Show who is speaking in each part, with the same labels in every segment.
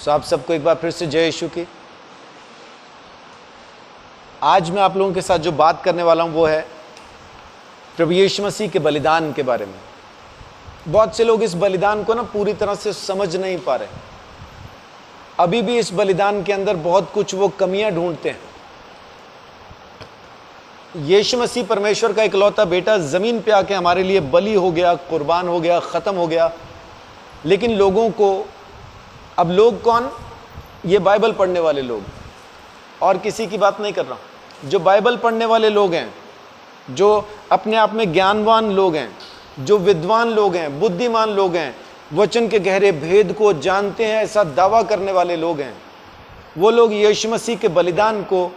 Speaker 1: सो आप सबको एक बार फिर से जय यीशु की। आज मैं आप लोगों के साथ जो बात करने वाला हूं वो है प्रभु यीशु मसीह के बलिदान के बारे में। बहुत से लोग इस बलिदान को ना पूरी तरह से समझ नहीं पा रहे। अभी भी इस बलिदान के अंदर बहुत कुछ वो कमियां ढूंढते हैं। यीशु मसीह परमेश्वर का इकलौता बेटा जमीन पे आके हमारे लिए बलि हो गया, कुर्बान हो गया, खत्म हो गया। लेकिन लोगों को, अब लोग कौन? ये बाइबल पढ़ने वाले लोग, और किसी की बात नहीं कर रहा हूं। जो बाइबल पढ़ने वाले लोग हैं, जो अपने आप में ज्ञानवान लोग हैं, जो विद्वान लोग हैं, बुद्धिमान लोग हैं, वचन के गहरे भेद को जानते हैं, ऐसा दावा करने वाले लोग हैं, वो लोग यीशु मसीह के बलिदान को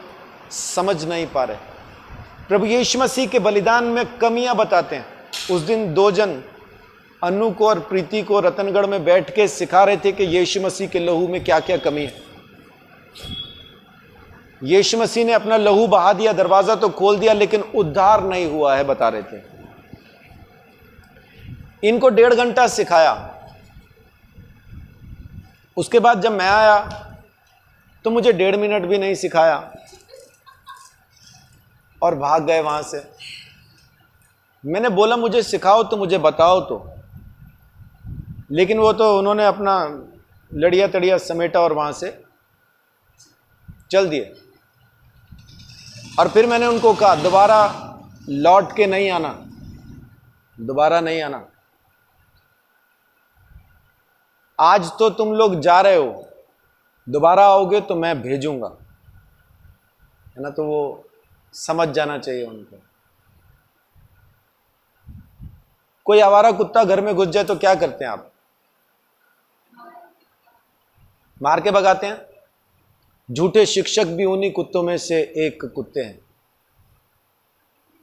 Speaker 1: समझ नहीं पा रहे। प्रभु यीशु मसीह के बलिदान में कमियां बताते हैं। उस दिन दो जन अनु को और प्रीति को रतनगढ़ में बैठ के सिखा रहे थे कि यीशु मसीह के लहू में क्या क्या कमी है। यीशु मसीह ने अपना लहू बहा दिया, दरवाजा तो खोल दिया, लेकिन उद्धार नहीं हुआ है, बता रहे थे। इनको 1.5 घंटा सिखाया। उसके बाद जब मैं आया तो मुझे 1.5 मिनट भी नहीं सिखाया और भाग गए वहां से। मैंने बोला मुझे सिखाओ तो मुझे बताओ तो, लेकिन वो तो उन्होंने अपना लड़िया तड़िया समेटा और वहां से चल दिए। और फिर मैंने उनको कहा दोबारा लौट के नहीं आना, दोबारा नहीं आना। आज तो तुम लोग जा रहे हो, दोबारा आओगे तो मैं भेजूंगा, है ना। तो वो समझ जाना चाहिए उनको। कोई आवारा कुत्ता घर में घुस जाए तो क्या करते हैं आप? मार के भगाते हैं। झूठे शिक्षक भी उन्हीं कुत्तों में से एक कुत्ते हैं।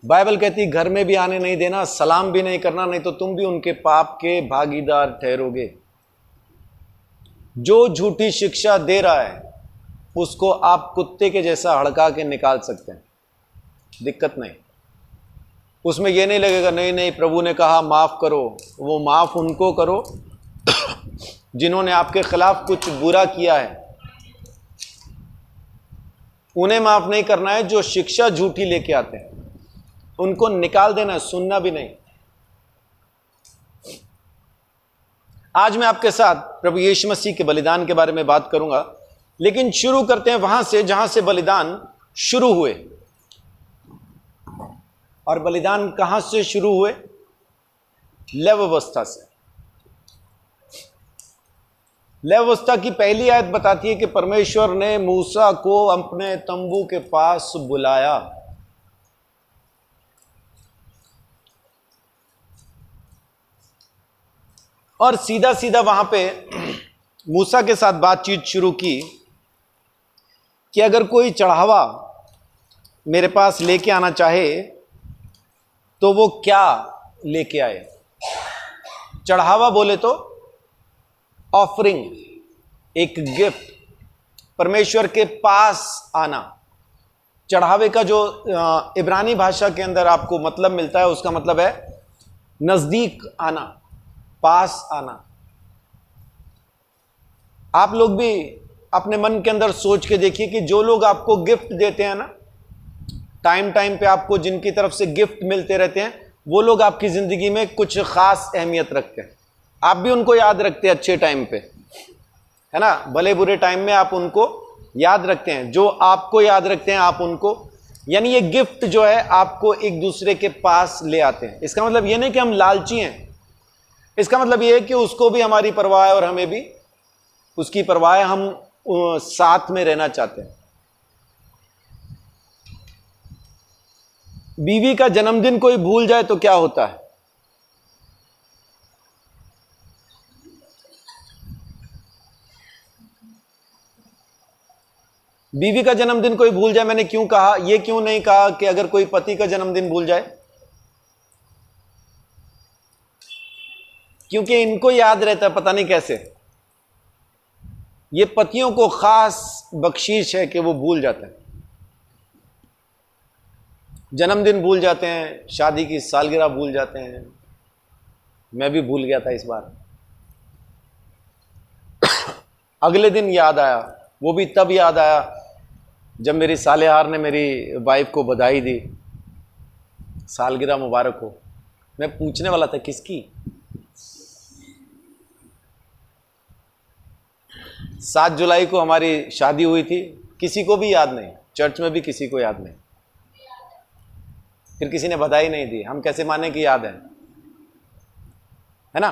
Speaker 1: बाइबल कहती घर में भी आने नहीं देना, सलाम भी नहीं करना, नहीं तो तुम भी उनके पाप के भागीदार ठहरोगे। जो झूठी शिक्षा दे रहा है उसको आप कुत्ते के जैसा हड़का के निकाल सकते हैं, दिक्कत नहीं। उसमें यह नहीं लगेगा नहीं नहीं प्रभु ने कहा माफ करो। वो माफ उनको करो जिन्होंने आपके खिलाफ कुछ बुरा किया है, उन्हें माफ नहीं करना है। जो शिक्षा झूठी लेके आते हैं उनको निकाल देना है, सुनना भी नहीं। आज मैं आपके साथ प्रभु यीशु मसीह के बलिदान के बारे में बात करूंगा, लेकिन शुरू करते हैं वहां से जहां से बलिदान शुरू हुए। और बलिदान कहां से शुरू हुए? लेव अवस्था से। लेव अवस्था की पहली आयत बताती है कि परमेश्वर ने मूसा को अपने तंबू के पास बुलाया। और सीधा सीधा वहां पे मूसा के साथ बातचीत शुरू की कि अगर कोई चढ़ावा मेरे पास लेके आना चाहे तो वो क्या लेके आए। चढ़ावा बोले तो ऑफरिंग, एक गिफ्ट, परमेश्वर के पास आना। चढ़ावे का जो इब्रानी भाषा के अंदर आपको मतलब मिलता है, उसका मतलब है नजदीक आना, पास आना। आप लोग भी अपने मन के अंदर सोच के देखिए कि जो लोग आपको गिफ्ट देते हैं ना, टाइम टाइम पे आपको जिनकी तरफ से गिफ्ट मिलते रहते हैं, वो लोग आपकी जिंदगी में कुछ खास अहमियत रखते हैं। आप भी उनको याद रखते हैं अच्छे टाइम पे, है ना। भले बुरे टाइम में आप उनको याद रखते हैं। जो आपको याद रखते हैं आप उनको, यानी ये गिफ्ट जो है आपको एक दूसरे के पास ले आते हैं। इसका मतलब ये नहीं कि हम लालची हैं, इसका मतलब ये है कि उसको भी हमारी परवाह है और हमें भी उसकी परवाह है। हम साथ में रहना चाहते हैं। बीवी का जन्मदिन कोई भूल जाए तो क्या होता है? बीवी का जन्मदिन कोई भूल जाए, मैंने क्यों कहा? यह क्यों नहीं कहा कि अगर कोई पति का जन्मदिन भूल जाए? क्योंकि इनको याद रहता है, पता नहीं कैसे। ये पतियों को खास बख्शीश है कि वो भूल जाते हैं। जन्मदिन भूल जाते हैं, शादी की सालगिरह भूल जाते हैं। मैं भी भूल गया था इस बार। अगले दिन याद आया, वो भी तब याद आया जब मेरी सालेहार ने मेरी वाइफ को बधाई दी, सालगिरह मुबारक हो। मैं पूछने वाला था किसकी? 7 जुलाई को हमारी शादी हुई थी, किसी को भी याद नहीं, चर्च में भी किसी को याद नहीं। फिर किसी ने बधाई नहीं दी, हम कैसे माने कि याद है ना?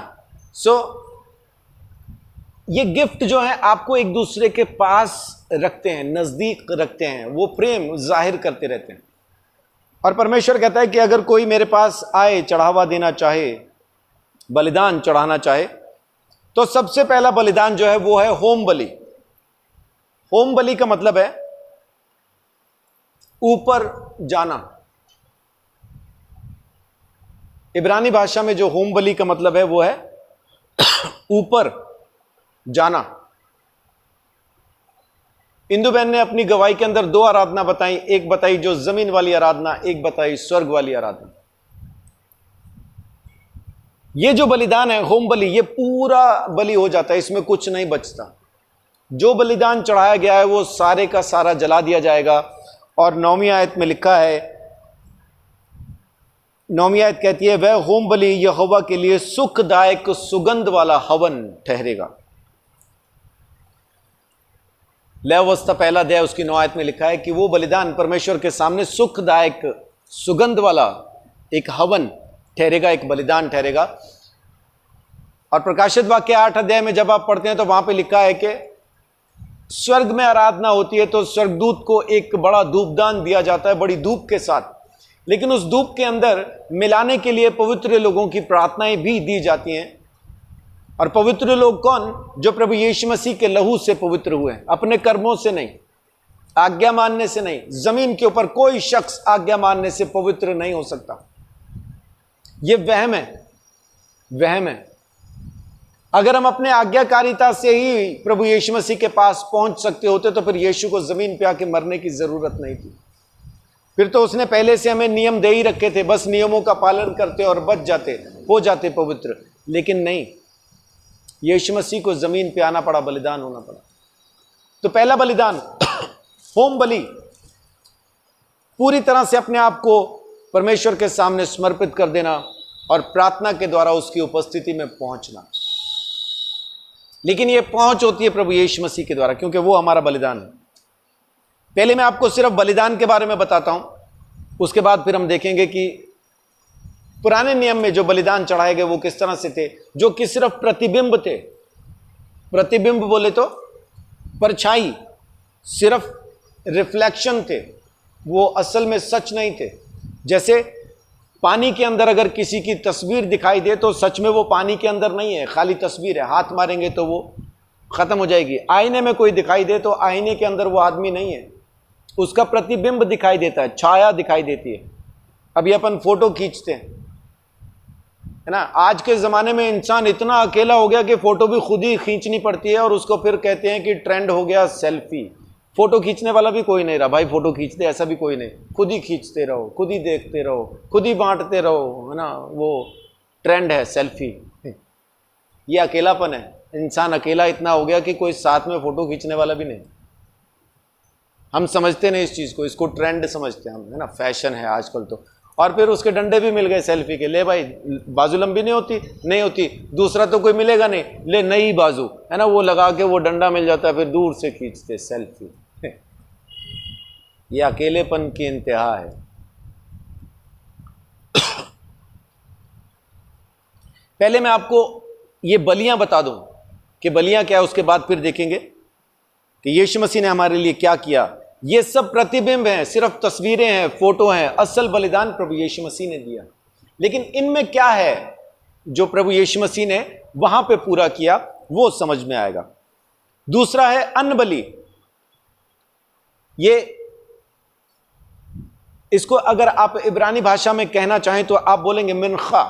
Speaker 1: सो ये गिफ्ट जो है आपको एक दूसरे के पास रखते हैं, नजदीक रखते हैं, वो प्रेम जाहिर करते रहते हैं। और परमेश्वर कहता है कि अगर कोई मेरे पास आए, चढ़ावा देना चाहे, बलिदान चढ़ाना चाहे, तो सबसे पहला बलिदान जो है वो है होम बलि। होम बलि का मतलब है ऊपर जाना। इब्रानी भाषा में जो होम बलि का मतलब है वो है ऊपर जाना। इंदु बहन ने अपनी गवाही के अंदर 2 आराधना बताई, एक बताई जो जमीन वाली आराधना, एक बताई स्वर्ग वाली आराधना। ये जो बलिदान है होम बलि, ये पूरा बलि हो जाता है, इसमें कुछ नहीं बचता। जो बलिदान चढ़ाया गया है वो सारे का सारा जला दिया जाएगा। और 9वीं आयत में लिखा है, 9वीं आयत कहती है, वह होम बलि यहोवा के लिए सुखदायक सुगंध वाला हवन ठहरेगा। लेवावस्था पहला अध्याय उसकी 9 आयत में लिखा है कि वो बलिदान परमेश्वर के सामने सुखदायक सुगंध वाला एक हवन ठहरेगा, एक बलिदान ठहरेगा। और प्रकाशित वाक्य 8 अध्याय में जब आप पढ़ते हैं तो वहां पे लिखा है कि स्वर्ग में आराधना होती है तो स्वर्गदूत को एक बड़ा धूपदान दिया जाता है, बड़ी धूप के साथ। लेकिन उस धूप के अंदर मिलाने के लिए पवित्र लोगों की प्रार्थनाएं भी दी जाती हैं। और पवित्र लोग कौन? जो प्रभु यीशु मसीह के लहू से पवित्र हुए, अपने कर्मों से नहीं, आज्ञा मानने से नहीं। जमीन के ऊपर कोई शख्स आज्ञा मानने से पवित्र नहीं हो सकता। यह वहम है, वहम है। अगर हम अपने आज्ञाकारिता से ही प्रभु यीशु मसीह के पास पहुंच सकते होते तो फिर यीशु को जमीन पे आके मरने की जरूरत नहीं थी। फिर तो उसने पहले से हमें नियम दे ही रखे थे, बस नियमों का पालन करते और बच जाते, हो जाते पवित्र। लेकिन नहीं, यीशु मसीह को जमीन पे आना पड़ा, बलिदान होना पड़ा। तो पहला बलिदान होम बलि, पूरी तरह से अपने आप को परमेश्वर के सामने समर्पित कर देना और प्रार्थना के द्वारा उसकी उपस्थिति में पहुंचना। लेकिन यह पहुंच होती है प्रभु यीशु मसीह के द्वारा, क्योंकि वो हमारा बलिदान है। पहले मैं आपको सिर्फ बलिदान के बारे में बताता हूं, उसके बाद फिर हम देखेंगे कि पुराने नियम में जो बलिदान चढ़ाए गए वो किस तरह से थे, जो कि सिर्फ प्रतिबिंब थे। प्रतिबिंब बोले तो परछाई, सिर्फ रिफ्लेक्शन थे, वो असल में सच नहीं थे। जैसे पानी के अंदर अगर किसी की तस्वीर दिखाई दे तो सच में वो पानी के अंदर नहीं है, खाली तस्वीर है, हाथ मारेंगे तो वो खत्म हो जाएगी। आईने में कोई दिखाई दे तो आईने के अंदर वो आदमी नहीं है, उसका प्रतिबिंब दिखाई देता है, छाया दिखाई देती है। अभी अपन फोटो खींचते हैं, है ना। आज के ज़माने में इंसान इतना अकेला हो गया कि फ़ोटो भी खुद ही खींचनी पड़ती है, और उसको फिर कहते हैं कि ट्रेंड हो गया सेल्फी। फ़ोटो खींचने वाला भी कोई नहीं रहा भाई, फ़ोटो खींचते ऐसा भी कोई नहीं, खुद ही खींचते रहो, खुद ही देखते रहो, खुद ही बांटते रहो, है ना। वो ट्रेंड है सेल्फी, ये अकेलापन है। इंसान अकेला इतना हो गया कि कोई साथ में फ़ोटो खींचने वाला भी नहीं। हम समझते नहीं इस चीज़ को, इसको ट्रेंड समझते हैं हम, है ना, फैशन है आजकल तो। और फिर उसके डंडे भी मिल गए सेल्फी के, ले भाई बाजू लंबी नहीं होती, नहीं होती, दूसरा तो कोई मिलेगा नहीं, ले नई बाजू, है ना, वो लगा के वो डंडा मिल जाता है, फिर दूर से खींचते सेल्फी। ये अकेलेपन की इंतहा है। पहले मैं आपको ये बलियां बता दूं कि बलियां क्या है, उसके बाद फिर देखेंगे कि यीशु मसीह ने हमारे लिए क्या किया। ये सब प्रतिबिंब हैं, सिर्फ तस्वीरें हैं, फोटो हैं। असल बलिदान प्रभु यीशु मसीह ने दिया। लेकिन इनमें क्या है जो प्रभु यीशु मसीह ने वहां पे पूरा किया, वो समझ में आएगा। दूसरा है अन्न बलि। ये इसको अगर आप इब्रानी भाषा में कहना चाहें तो आप बोलेंगे मिनखा।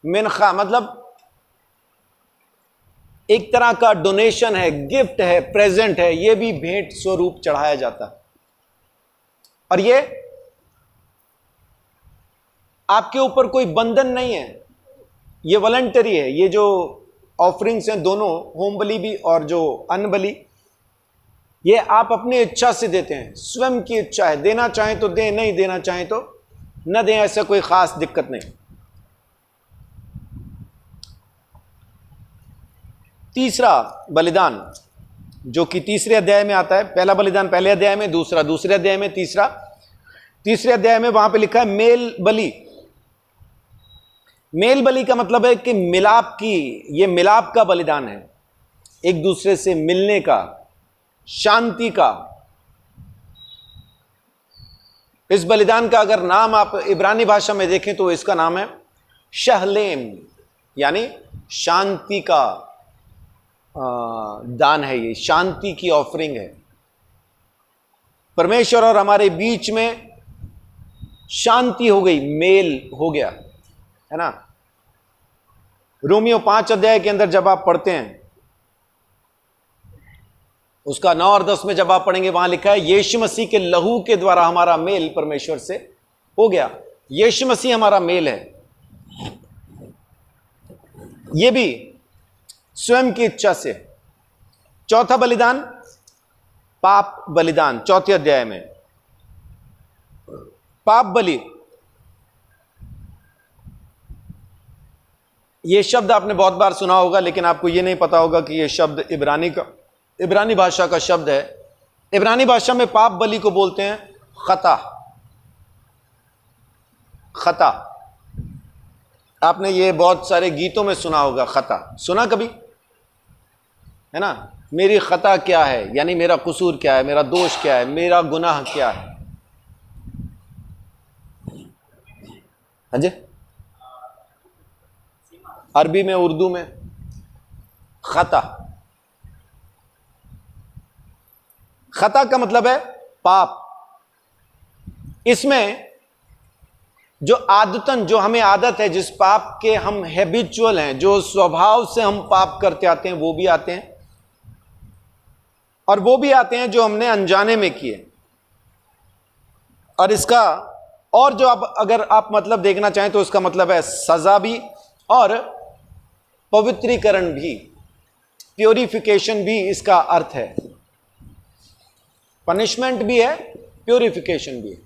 Speaker 1: मिनखा मतलब एक तरह का डोनेशन है, गिफ्ट है, प्रेजेंट है। यह भी भेंट स्वरूप चढ़ाया जाता है, और ये आपके ऊपर कोई बंधन नहीं है, ये वॉलंटरी है। ये जो ऑफरिंग्स हैं दोनों, होम बलि भी और जो अन्न बलि, ये आप अपनी इच्छा से देते हैं, स्वयं की इच्छा है, देना चाहें तो दें, नहीं देना चाहें तो न दें, ऐसा कोई खास दिक्कत नहीं। तीसरा बलिदान जो कि तीसरे अध्याय में आता है, पहला बलिदान पहले अध्याय में, दूसरा दूसरे अध्याय में, तीसरा तीसरे अध्याय में, वहां पे लिखा है मेल बलि। मेल बलि का मतलब है कि मिलाप की, ये मिलाप का बलिदान है, एक दूसरे से मिलने का, शांति का। इस बलिदान का अगर नाम आप इब्रानी भाषा में देखें तो इसका नाम है शहलेम, यानी शांति का दान है, ये शांति की ऑफरिंग है। परमेश्वर और हमारे बीच में शांति हो गई, मेल हो गया, है ना। रोमियो 5 अध्याय के अंदर जब आप पढ़ते हैं, उसका 9 और 10 में जब आप पढ़ेंगे, वहां लिखा है यीशु मसीह के लहू के द्वारा हमारा मेल परमेश्वर से हो गया। यीशु मसीह हमारा मेल है, यह भी स्वयं की इच्छा से। चौथा बलिदान पाप बलिदान, चौथे अध्याय में पाप बलि। यह शब्द आपने बहुत बार सुना होगा, लेकिन आपको यह नहीं पता होगा कि यह शब्द इब्रानी भाषा का शब्द है। इब्रानी भाषा में पाप बलि को बोलते हैं खता। खता आपने ये बहुत सारे गीतों में सुना होगा, खता सुना कभी, है ना। मेरी खता क्या है, यानी मेरा कसूर क्या है, मेरा दोष क्या है, मेरा गुनाह क्या है। हाँ जी, अरबी में, उर्दू में खता। खता का मतलब है पाप। इसमें जो आदतन, जो हमें आदत है, जिस पाप के हम हैबिचुअल हैं, जो स्वभाव से हम पाप करते आते हैं, वो भी आते हैं, और वो भी आते हैं जो हमने अनजाने में किए। और इसका और जो आप अगर आप मतलब देखना चाहें तो इसका मतलब है सजा भी और पवित्रीकरण भी, प्योरिफिकेशन भी इसका अर्थ है। पनिशमेंट भी है, प्योरिफिकेशन भी है।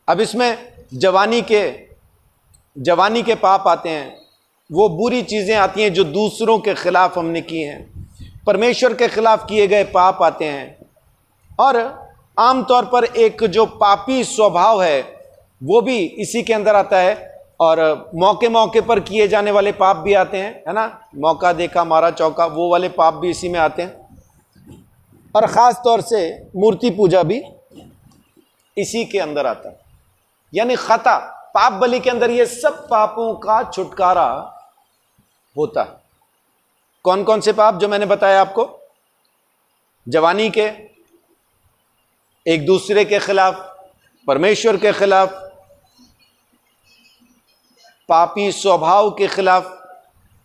Speaker 1: अब इसमें जवानी के पाप आते हैं, वो बुरी चीजें आती हैं जो दूसरों के खिलाफ हमने की हैं, परमेश्वर के खिलाफ किए गए पाप आते हैं, और आमतौर पर एक जो पापी स्वभाव है वो भी इसी के अंदर आता है, और मौके मौके पर किए जाने वाले पाप भी आते हैं, है ना। मौका देखा मारा चौका, वो वाले पाप भी इसी में आते हैं, और ख़ास तौर से मूर्ति पूजा भी इसी के अंदर आता है। यानी खता, पाप बलि के अंदर ये सब पापों का छुटकारा होता है। कौन कौन से पाप जो मैंने बताया आपको? जवानी के, एक दूसरे के खिलाफ, परमेश्वर के खिलाफ, पापी स्वभाव के खिलाफ,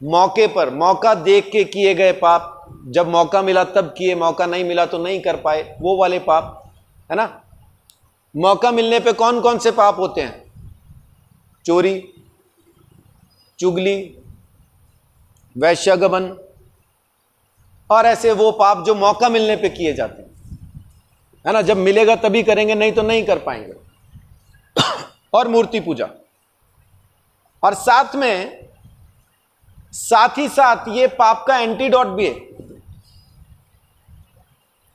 Speaker 1: मौके पर मौका देख के किए गए पाप, जब मौका मिला तब किए, मौका नहीं मिला तो नहीं कर पाए, वो वाले पाप, है ना। मौका मिलने पे कौन कौन से पाप होते हैं? चोरी, चुगली, वैश्यगमन, और ऐसे वो पाप जो मौका मिलने पे किए जाते हैं, है ना। जब मिलेगा तभी करेंगे, नहीं तो नहीं कर पाएंगे। और मूर्ति पूजा, और साथ ही साथ ये पाप का एंटीडोट भी है।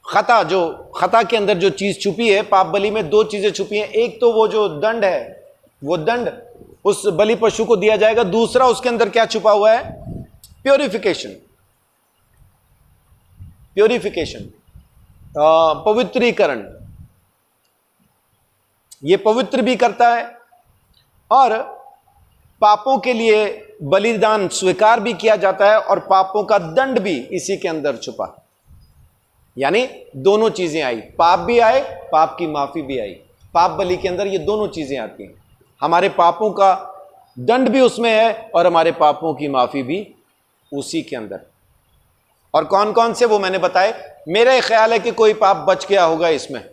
Speaker 1: खता के अंदर जो चीज छुपी है, पाप बलि में दो चीजें छुपी हैं। एक तो वो जो दंड है, वो दंड उस बलि पशु को दिया जाएगा। दूसरा उसके अंदर क्या छुपा हुआ है? प्योरिफिकेशन, पवित्रीकरण। ये पवित्र भी करता है और पापों के लिए बलिदान स्वीकार भी किया जाता है, और पापों का दंड भी इसी के अंदर छुपा। यानी दोनों चीजें आई, पाप भी आए, पाप की माफी भी आई। पाप बलि के अंदर ये दोनों चीजें आती हैं। हमारे पापों का दंड भी उसमें है और हमारे पापों की माफी भी उसी के अंदर। और कौन कौन से वो मैंने बताए। मेरा ख्याल है कि कोई पाप बच गया होगा इसमें।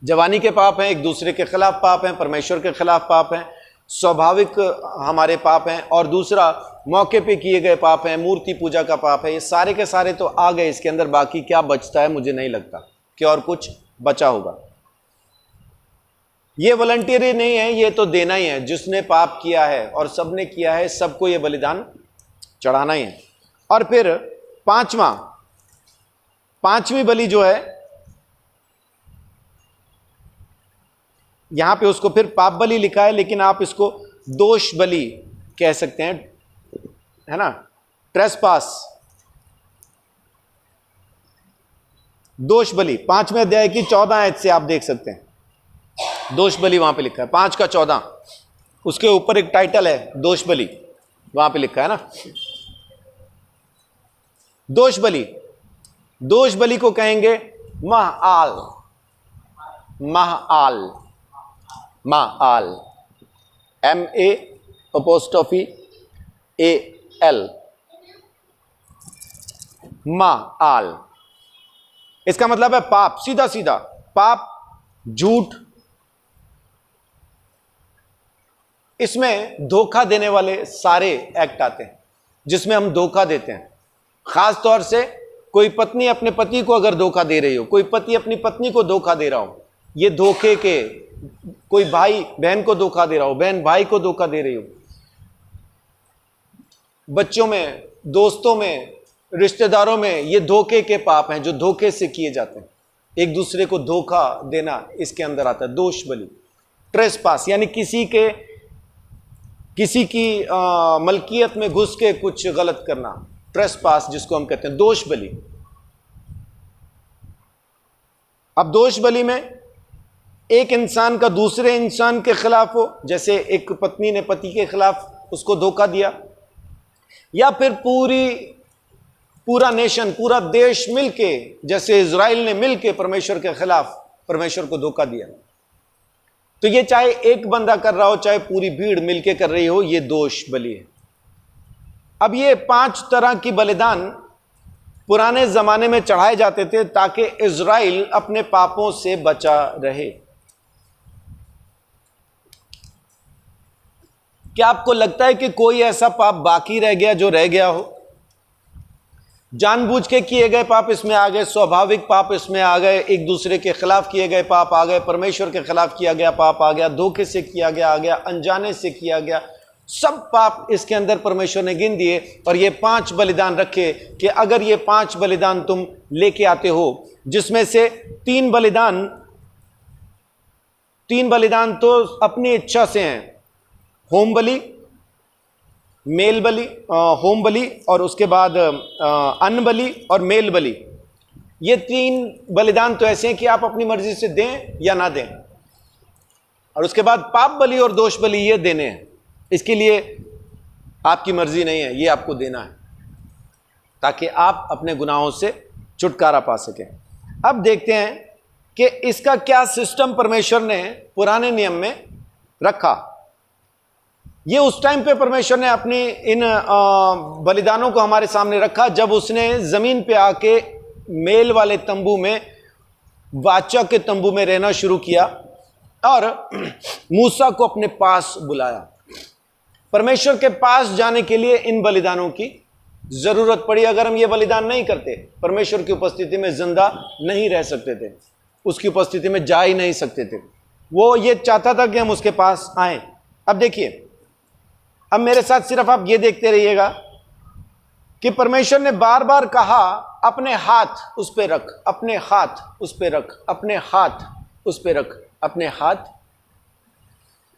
Speaker 1: जवानी के पाप हैं, एक दूसरे के खिलाफ पाप हैं, परमेश्वर के खिलाफ पाप हैं, स्वाभाविक हमारे पाप हैं, और दूसरा मौके पे किए गए पाप हैं, मूर्ति पूजा का पाप है। ये सारे के सारे तो आ गए इसके अंदर, बाकी क्या बचता है मुझे नहीं लगता कि और कुछ बचा होगा। ये वॉलंटियरी नहीं है, ये तो देना ही है। जिसने पाप किया है और सबने किया है, सबको ये बलिदान चढ़ाना ही है। और फिर पांचवी बलि जो है, यहां पे उसको फिर पाप बलि लिखा है, लेकिन आप इसको दोष बलि कह सकते हैं, है ना। ट्रेसपास, दोष बलि 5वें अध्याय की 14 आयत से आप देख सकते हैं। दोष बलि वहां पे लिखा है 5 का 14, उसके ऊपर एक टाइटल है दोष बलि, वहां पे लिखा है ना। दोष बलि, दोष बलि को कहेंगे महाआल, महाआल, महाआल, MA'AL, महाआल। इसका मतलब है पाप, सीधा सीधा पाप, झूठ, इसमें धोखा देने वाले सारे एक्ट आते हैं जिसमें हम धोखा देते हैं। खास तौर से कोई पत्नी अपने पति को अगर धोखा दे रही हो, कोई पति अपनी पत्नी को धोखा दे रहा हो, ये धोखे के, कोई भाई बहन को धोखा दे रहा हो, बहन भाई को धोखा दे रही हो, बच्चों में, दोस्तों में, रिश्तेदारों में, ये धोखे के पाप हैं जो धोखे से किए जाते हैं। एक दूसरे को धोखा देना इसके अंदर आता है। दोष बलि, ट्रेसपास यानी किसी की मलकियत में घुस के कुछ गलत करना, ट्रेसपास जिसको हम कहते हैं, दोष बलि। अब दोष बलि में एक इंसान का दूसरे इंसान के खिलाफ हो, जैसे एक पत्नी ने पति के खिलाफ उसको धोखा दिया, या फिर पूरा नेशन, पूरा देश मिलके, जैसे इजराइल ने मिलके परमेश्वर के खिलाफ परमेश्वर को धोखा दिया। तो ये चाहे एक बंदा कर रहा हो, चाहे पूरी भीड़ मिलके कर रही हो, ये दोष बलि है। अब ये 5 तरह की बलिदान पुराने जमाने में चढ़ाए जाते थे ताकि इजराइल अपने पापों से बचा रहे। क्या आपको लगता है कि कोई ऐसा पाप बाकी रह गया जो रह गया हो? जानबूझ के किए गए पाप इसमें आ गए, स्वाभाविक पाप इसमें आ गए, एक दूसरे के खिलाफ किए गए पाप आ गए, परमेश्वर के खिलाफ किया गया पाप आ गया, धोखे से किया गया आ गया, अनजाने से किया गया, सब पाप इसके अंदर परमेश्वर ने गिन दिए। और ये 5 बलिदान रखे कि अगर ये 5 बलिदान तुम लेके आते हो, जिसमें से 3 बलिदान तो अपनी इच्छा से हैं, होम बलि, मेल बलि, होम बलि, और उसके बाद अन्न बलि और मेल बलि। ये 3 बलिदान तो ऐसे हैं कि आप अपनी मर्जी से दें या ना दें। और उसके बाद पाप बलि और दोष बलि ये देने हैं, इसके लिए आपकी मर्जी नहीं है, ये आपको देना है ताकि आप अपने गुनाहों से छुटकारा पा सकें। अब देखते हैं कि इसका क्या सिस्टम परमेश्वर ने पुराने नियम में रखा। ये उस टाइम पे परमेश्वर ने अपनी इन बलिदानों को हमारे सामने रखा जब उसने जमीन पे आके मेल वाले तंबू में, वाचा के तंबू में रहना शुरू किया और मूसा को अपने पास बुलाया। परमेश्वर के पास जाने के लिए इन बलिदानों की जरूरत पड़ी। अगर हम ये बलिदान नहीं करते, परमेश्वर की उपस्थिति में जिंदा नहीं रह सकते थे, उसकी उपस्थिति में जा ही नहीं सकते थे। वो ये चाहता था कि हम उसके पास आए। अब देखिए, अब मेरे साथ सिर्फ आप ये देखते रहिएगा कि परमेश्वर ने बार बार कहा, अपने हाथ उस पे रख, अपने हाथ उस पे रख, अपने हाथ उस पे रख, अपने हाथ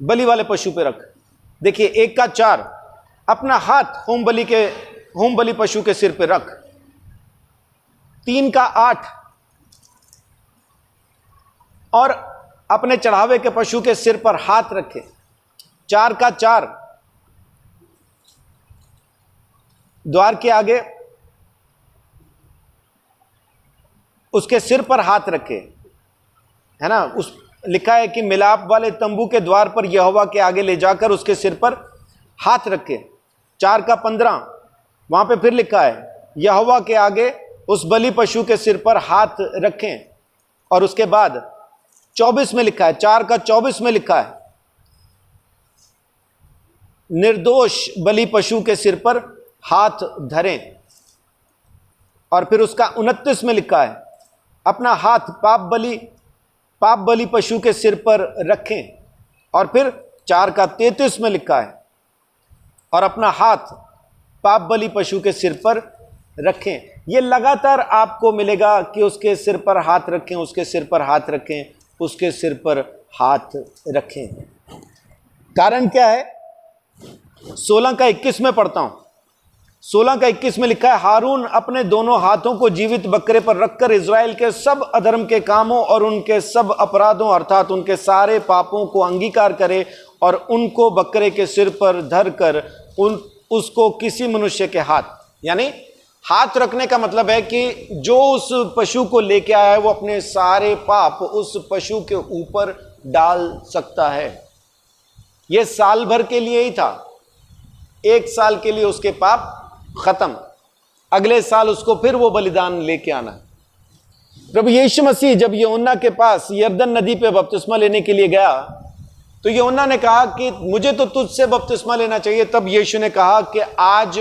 Speaker 1: बलि वाले पशु पे रख। देखिए 1 का 4, अपना हाथ होम बलि पशु के सिर पे रख। 3 का 8, और अपने चढ़ावे के पशु के सिर पर हाथ रखे। 4 का 4, द्वार के आगे उसके सिर पर हाथ रखे, है ना। उस लिखा है कि मिलाप वाले तंबू के द्वार पर यहोवा के आगे ले जाकर उसके सिर पर हाथ रखे। 4 का 15, वहां पे फिर लिखा है यहोवा के आगे उस बलि पशु के सिर पर हाथ रखें। और उसके बाद 24 में लिखा है, 4 का 24 में लिखा है निर्दोष बलि पशु के सिर पर हाथ धरें। और फिर उसका 29 में लिखा है, अपना हाथ पाप बलि पशु के सिर पर रखें। और फिर 4 का 33 में लिखा है, और अपना हाथ पाप बलि पशु के सिर पर रखें। यह लगातार आपको मिलेगा कि उसके सिर पर हाथ रखें, उसके सिर पर हाथ रखें, उसके सिर पर हाथ रखें। कारण क्या है? 16 का 21 में पढ़ता हूं। 16 का 21 में लिखा है, हारून अपने दोनों हाथों को जीवित बकरे पर रखकर इज़राइल के सब अधर्म के कामों और उनके सब अपराधों अर्थात उनके सारे पापों को अंगीकार करे और उनको बकरे के सिर पर धरकर उसको किसी मनुष्य के हाथ, यानी हाथ रखने का मतलब है कि जो उस पशु को लेके आया है वो अपने सारे पाप उस पशु के ऊपर डाल सकता है। यह साल भर के लिए ही था, 1 साल के लिए उसके पाप खत्म, अगले साल उसको फिर वो बलिदान लेके आना। प्रभु यीशु मसीह जब यूहन्ना के पास यरदन नदी पे बपतिस्मा लेने के लिए गया तो यूहन्ना ने कहा कि मुझे तो तुझसे बपतिस्मा लेना चाहिए। तब यीशु ने कहा कि आज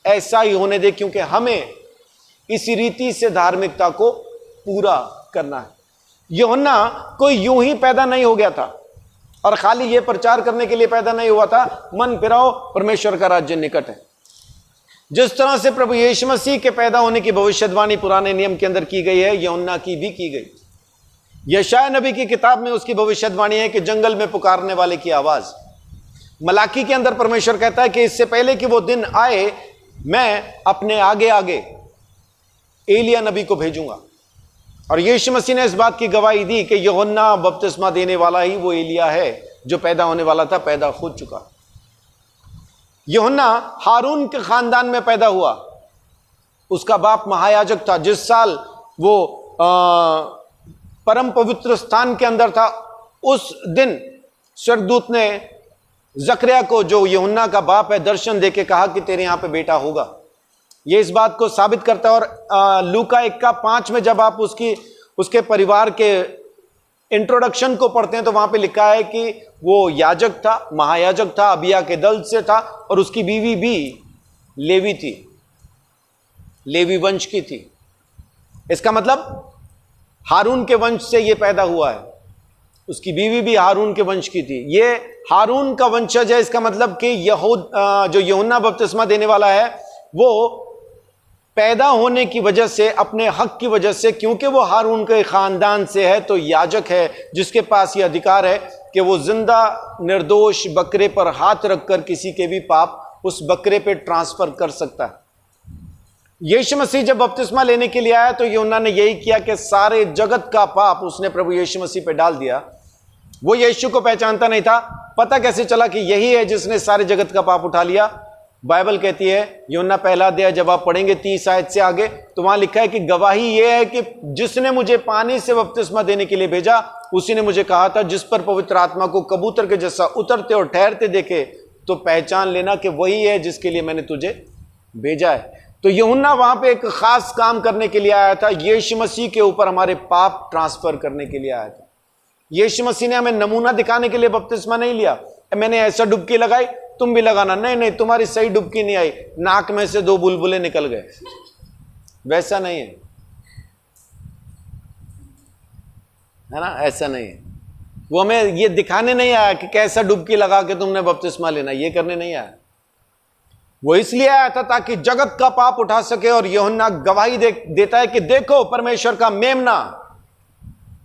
Speaker 1: ऐसा ही होने दे, क्योंकि हमें इसी रीति से धार्मिकता को पूरा करना है। यूहन्ना कोई यूं ही पैदा नहीं हो गया था और खाली ये प्रचार करने के लिए पैदा नहीं हुआ था, मन फिराओ परमेश्वर का राज्य निकट है। जिस तरह से प्रभु यीशु मसीह के पैदा होने की भविष्यवाणी पुराने नियम के अंदर की गई है, यूहन्ना की भी की गई। यशायाह नबी की किताब में उसकी भविष्यवाणी है कि जंगल में पुकारने वाले की आवाज। मलाकी के अंदर परमेश्वर कहता है कि इससे पहले कि वो दिन आए मैं अपने आगे आगे एलिया नबी को भेजूंगा। और यीशु मसीह ने इस बात की गवाही दी कि यूहन्ना बपतिस्मा देने वाला ही वो एलिया है जो पैदा होने वाला था, पैदा हो चुका। यूहन्ना हारून के खानदान में पैदा हुआ, उसका बाप महायाजक था। जिस साल वो परम पवित्र स्थान के अंदर था, उस दिन स्वर्गदूत ने जकरिया को, जो यूहन्ना का बाप है, दर्शन देके कहा कि तेरे यहां पे बेटा होगा। यह इस बात को साबित करता है। और लूका 1:5 में जब आप उसके परिवार के इंट्रोडक्शन को पढ़ते हैं तो वहां पे लिखा है कि वो याजक था, महायाजक था, अबिया के दल से था और उसकी बीवी भी लेवी थी, लेवी वंश की थी। इसका मतलब हारून के वंश से ये पैदा हुआ है। उसकी बीवी भी हारून के वंश की थी। ये हारून का वंशज है। इसका मतलब कि जो यूहन्ना बपतिस्मा देने वाला है वो पैदा होने की वजह से, अपने हक की वजह से, क्योंकि वो हारून के खानदान से है, तो याजक है जिसके पास ये अधिकार है कि वो जिंदा निर्दोष बकरे पर हाथ रखकर किसी के भी पाप उस बकरे पे ट्रांसफर कर सकता है। यीशु मसीह जब बपतिस्मा लेने के लिए आया तो यूहन्ना ने यही किया कि सारे जगत का पाप उसने प्रभु यीशु मसीह पे डाल दिया। वो यीशु को पहचानता नहीं था। पता कैसे चला कि यही है जिसने सारे जगत का पाप उठा लिया? बाइबल कहती है, यूहन्ना 1 अध्याय जब आप पढ़ेंगे 30 आयत से आगे, तो वहां लिखा है कि गवाही यह है कि जिसने मुझे पानी से बपतिस्मा देने के लिए भेजा उसी ने मुझे कहा था, जिस पर पवित्र आत्मा को कबूतर के जैसा उतरते और ठहरते देखे तो पहचान लेना कि वही है जिसके लिए मैंने तुझे भेजा है। तो यूहन्ना वहां पे एक खास काम करने के लिए आया था, यीशु मसीह के ऊपर हमारे पाप ट्रांसफर करने के लिए आया था। यीशु मसीह ने हमें नमूना दिखाने के लिए बपतिस्मा नहीं लिया, मैंने ऐसा डुबकी लगाई तुम भी लगाना, नहीं नहीं, तुम्हारी सही डुबकी नहीं आई, नाक में से 2 बुलबुले निकल गए, वैसा नहीं है ना, ऐसा नहीं है। वो हमें ये दिखाने नहीं आया कि कैसा डुबकी लगा के तुमने बपतिस्मा लेना, ये करने नहीं आया। वो इसलिए आया था ताकि जगत का पाप उठा सके। और यूहन्ना गवाही देता है कि देखो परमेश्वर का मेमना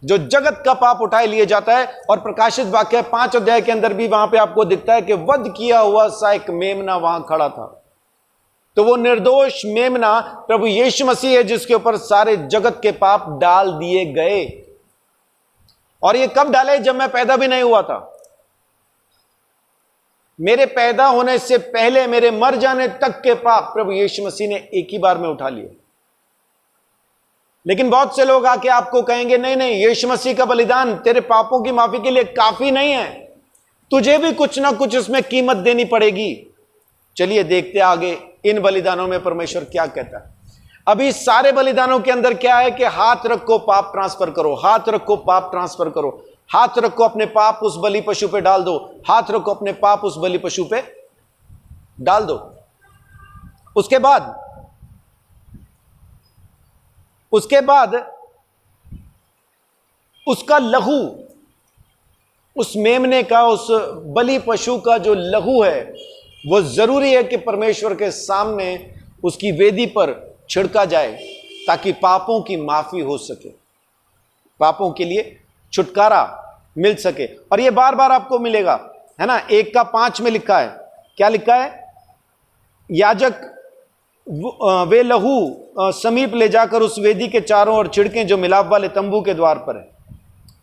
Speaker 1: जो जगत का पाप उठाए लिए जाता है। और प्रकाशित वाक्य 5 अध्याय के अंदर भी वहां पे आपको दिखता है कि वध किया हुआ सा एक मेमना वहां खड़ा था। तो वो निर्दोष मेमना प्रभु यीशु मसीह है जिसके ऊपर सारे जगत के पाप डाल दिए गए। और ये कब डाले? जब मैं पैदा भी नहीं हुआ था। मेरे पैदा होने से पहले, मेरे मर जाने तक के पाप प्रभु यीशु मसीह ने एक ही बार में उठा लिए। लेकिन बहुत से लोग आके आपको कहेंगे नहीं नहीं, यीशु मसीह का बलिदान तेरे पापों की माफी के लिए काफी नहीं है, तुझे भी कुछ ना कुछ उसमें कीमत देनी पड़ेगी। चलिए देखते आगे इन बलिदानों में परमेश्वर क्या कहता है। अभी सारे बलिदानों के अंदर क्या है कि हाथ रखो पाप ट्रांसफर करो, हाथ रखो पाप ट्रांसफर करो, हाथ रखो अपने पाप उस बलि पशु पे डाल दो, हाथ रखो अपने पाप उस बलि पशु पे डाल दो। उसके बाद उसका लहू, उस मेमने का, उस बलि पशु का जो लहू है, वो जरूरी है कि परमेश्वर के सामने उसकी वेदी पर छिड़का जाए, ताकि पापों की माफी हो सके, पापों के लिए छुटकारा मिल सके। और ये बार बार आपको मिलेगा, है ना। 1:5 में लिखा है, क्या लिखा है? याजक वे लहू समीप ले जाकर उस वेदी के चारों ओर छिड़कें जो मिलाप वाले तंबू के द्वार पर है।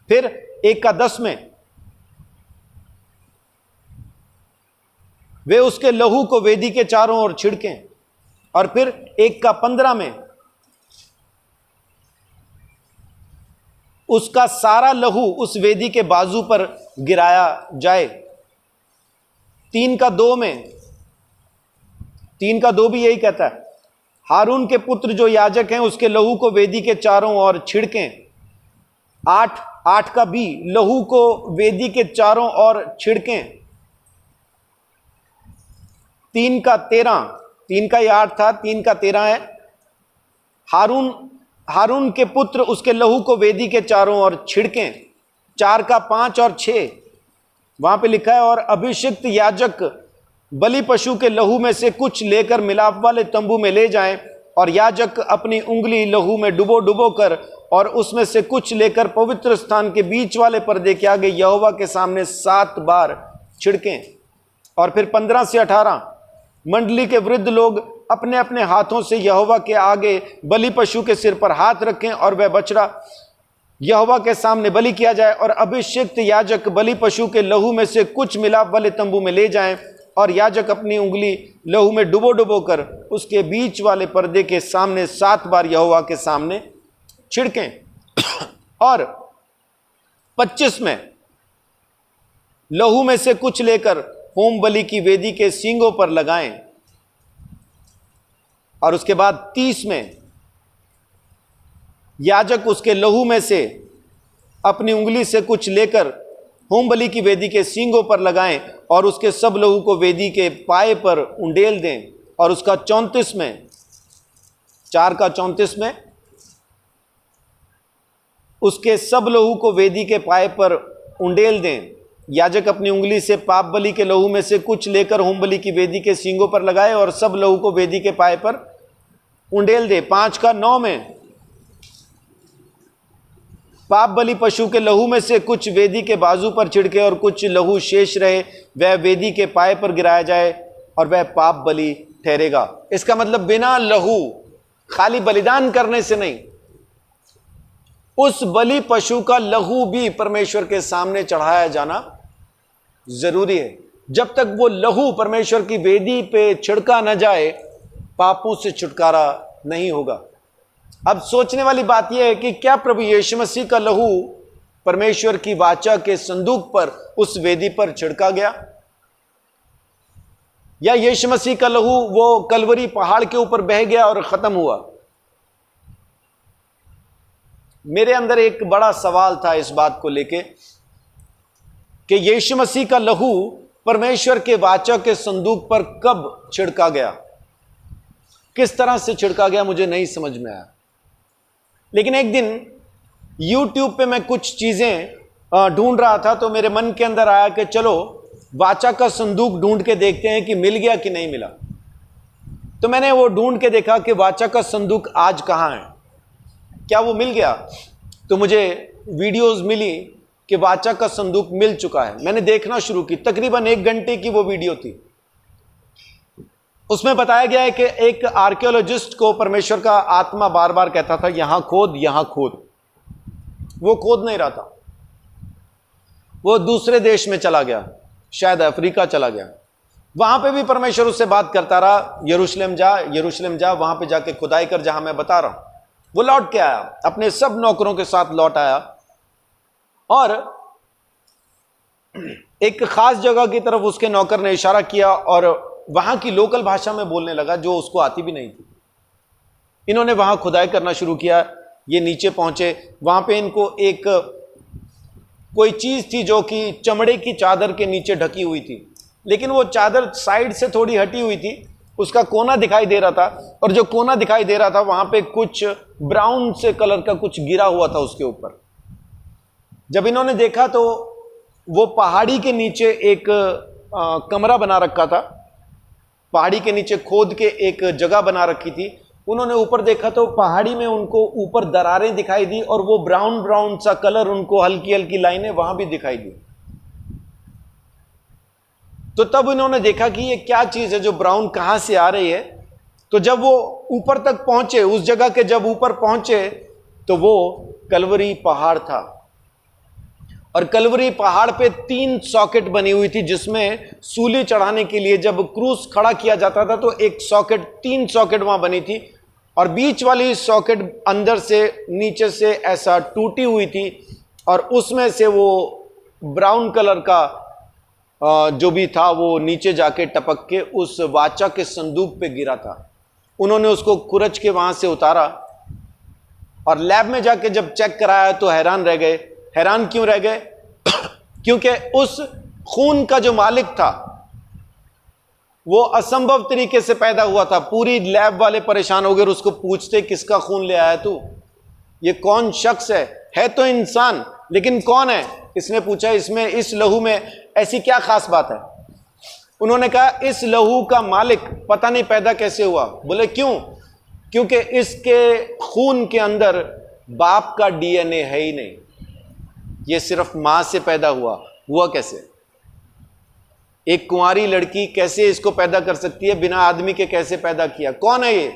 Speaker 1: फिर 1:10 में वे उसके लहू को वेदी के चारों ओर छिड़कें। और फिर 1:15 में उसका सारा लहू उस वेदी के बाजू पर गिराया जाए। 3:2 में, 3:2 भी यही कहता है, हारून के पुत्र जो याजक हैं उसके लहू को वेदी के चारों ओर छिड़कें। 8 का भी लहू को वेदी के चारों ओर छिड़कें। 3:13, 3 का ये 8 था, 3:13 है, हारून के पुत्र उसके लहू को वेदी के चारों ओर छिड़कें। 4:5 और 6 वहां पे लिखा है, और अभिषिक्त याजक बलि पशु के लहू में से कुछ लेकर मिलाप वाले तंबू में ले जाएं, और याजक अपनी उंगली लहू में डुबो कर और उसमें से कुछ लेकर पवित्र स्थान के बीच वाले पर्दे के आगे यहोवा के सामने 7 बार छिड़कें। और फिर 15 से 18, मंडली के वृद्ध लोग अपने अपने हाथों से यहोवा के आगे बलि पशु के सिर पर हाथ रखें, और वह बछड़ा यहोवा के सामने बलि किया जाए। और अभिषिक्त याजक बलि पशु के लहू में से कुछ मिलाप वाले तंबू में ले जाएं, और याजक अपनी उंगली लहू में डुबो कर उसके बीच वाले पर्दे के सामने 7 बार यहोवा के सामने छिड़कें। और 25 में लहू में से कुछ लेकर होम बलि की वेदी के सींगों पर लगाएं। और उसके बाद 30 में याजक उसके लहू में से अपनी उंगली से कुछ लेकर होम बलि की वेदी के सींगों पर लगाएं, और उसके सब लहू को वेदी के पाए पर उंडेल दें। और उसका 34 में, 4:34 में उसके सब लहू को वेदी के पाए पर उंडेल दें। याजक अपनी उंगली से पाप बलि के लहू में से कुछ लेकर होम बलि की वेदी के सींगों पर लगाए, और सब लहू को वेदी के पाए पर उंडेल दे। 5:9 में पाप बलि पशु के लहू में से कुछ वेदी के बाजू पर छिड़के, और कुछ लहू शेष रहे वह वेदी के पाए पर गिराया जाए, और वह पाप बलि ठहरेगा। इसका मतलब बिना लहू, खाली बलिदान करने से नहीं, उस बलि पशु का लहू भी परमेश्वर के सामने चढ़ाया जाना जरूरी है। जब तक वो लहू परमेश्वर की वेदी पे छिड़का न जाए, पापों से छुटकारा नहीं होगा। अब सोचने वाली बात यह है कि क्या प्रभु यीशु मसीह का लहू परमेश्वर की वाचा के संदूक पर, उस वेदी पर छिड़का गया, या यीशु मसीह का लहू वो कलवरी पहाड़ के ऊपर बह गया और खत्म हुआ? मेरे अंदर एक बड़ा सवाल था इस बात को लेके कि यीशु मसीह का लहू परमेश्वर के वाचा के संदूक पर कब छिड़का गया, किस तरह से छिड़का गया, मुझे नहीं समझ में आया। लेकिन एक दिन YouTube पे मैं कुछ चीजें ढूंढ रहा था, तो मेरे मन के अंदर आया कि चलो वाचा का संदूक ढूंढ के देखते हैं कि मिल गया कि नहीं मिला। तो मैंने वो ढूंढ के देखा कि वाचा का संदूक आज कहाँ है, क्या वो मिल गया? तो मुझे वीडियोस मिली कि वाचा का संदूक मिल चुका है। मैंने देखना शुरू की, तकरीबन 1 घंटे की वो वीडियो थी। उसमें बताया गया है कि एक आर्कियोलॉजिस्ट को परमेश्वर का आत्मा बार बार कहता था, यहां खोद, यहां खोद। वो खोद नहीं रहा था, वो दूसरे देश में चला गया, शायद अफ्रीका चला गया। वहां पे भी परमेश्वर उससे बात करता रहा, यरूशलेम जा, यरूशलेम जा, वहां पे जाके खुदाई कर जहां मैं बता रहा हूं। वो लौट के आया, अपने सब नौकरों के साथ लौट आया, और एक खास जगह की तरफ उसके नौकर ने इशारा किया, और वहां की लोकल भाषा में बोलने लगा, जो उसको आती भी नहीं थी। इन्होंने वहां खुदाई करना शुरू किया। ये नीचे पहुंचे, वहां पे इनको एक कोई चीज थी जो कि चमड़े की चादर के नीचे ढकी हुई थी। लेकिन वो चादर साइड से थोड़ी हटी हुई थी, उसका कोना दिखाई दे रहा था, और जो कोना दिखाई दे रहा था वहां पे कुछ ब्राउन से कलर का कुछ गिरा हुआ था उसके ऊपर। जब इन्होंने देखा तो वो पहाड़ी के नीचे एक कमरा बना रखा था, पहाड़ी के नीचे खोद के एक जगह बना रखी थी। उन्होंने ऊपर देखा तो पहाड़ी में उनको ऊपर दरारें दिखाई दी, और वो ब्राउन ब्राउन सा कलर, उनको हल्की हल्की लाइनें वहां भी दिखाई दी। तो तब इन्होंने देखा कि ये क्या चीज है जो ब्राउन कहां से आ रही है। तो जब वो ऊपर तक पहुंचे, उस जगह के जब ऊपर पहुंचे, तो वो कलवरी पहाड़ था, और कलवरी पहाड़ पे 3 सॉकेट बनी हुई थी, जिसमें सूली चढ़ाने के लिए जब क्रूस खड़ा किया जाता था तो एक सॉकेट, 3 सॉकेट वहां बनी थी, और बीच वाली सॉकेट अंदर से नीचे से ऐसा टूटी हुई थी, और उसमें से वो ब्राउन कलर का जो भी था वो नीचे जाके टपक के उस वाचा के संदूक पे गिरा था। उन्होंने उसको कुरच के वहां से उतारा, और लैब में जाके जब चेक कराया तो हैरान रह गए। हैरान क्यों रह गए? क्योंकि उस खून का जो मालिक था वो असंभव तरीके से पैदा हुआ था। पूरी लैब वाले परेशान हो गए, उसको पूछते किसका खून ले आया तू, ये कौन शख्स है तो इंसान, लेकिन कौन है? इसने पूछा इसमें, इस लहू में ऐसी क्या खास बात है? उन्होंने कहा इस लहू का मालिक पता नहीं पैदा कैसे हुआ। बोले क्यों? क्योंकि इसके खून के अंदर बाप का डीएनए है ही नहीं, ये सिर्फ मां से पैदा हुआ कैसे? एक कुंवारी लड़की कैसे इसको पैदा कर सकती है? बिना आदमी के कैसे पैदा किया? कौन है ये?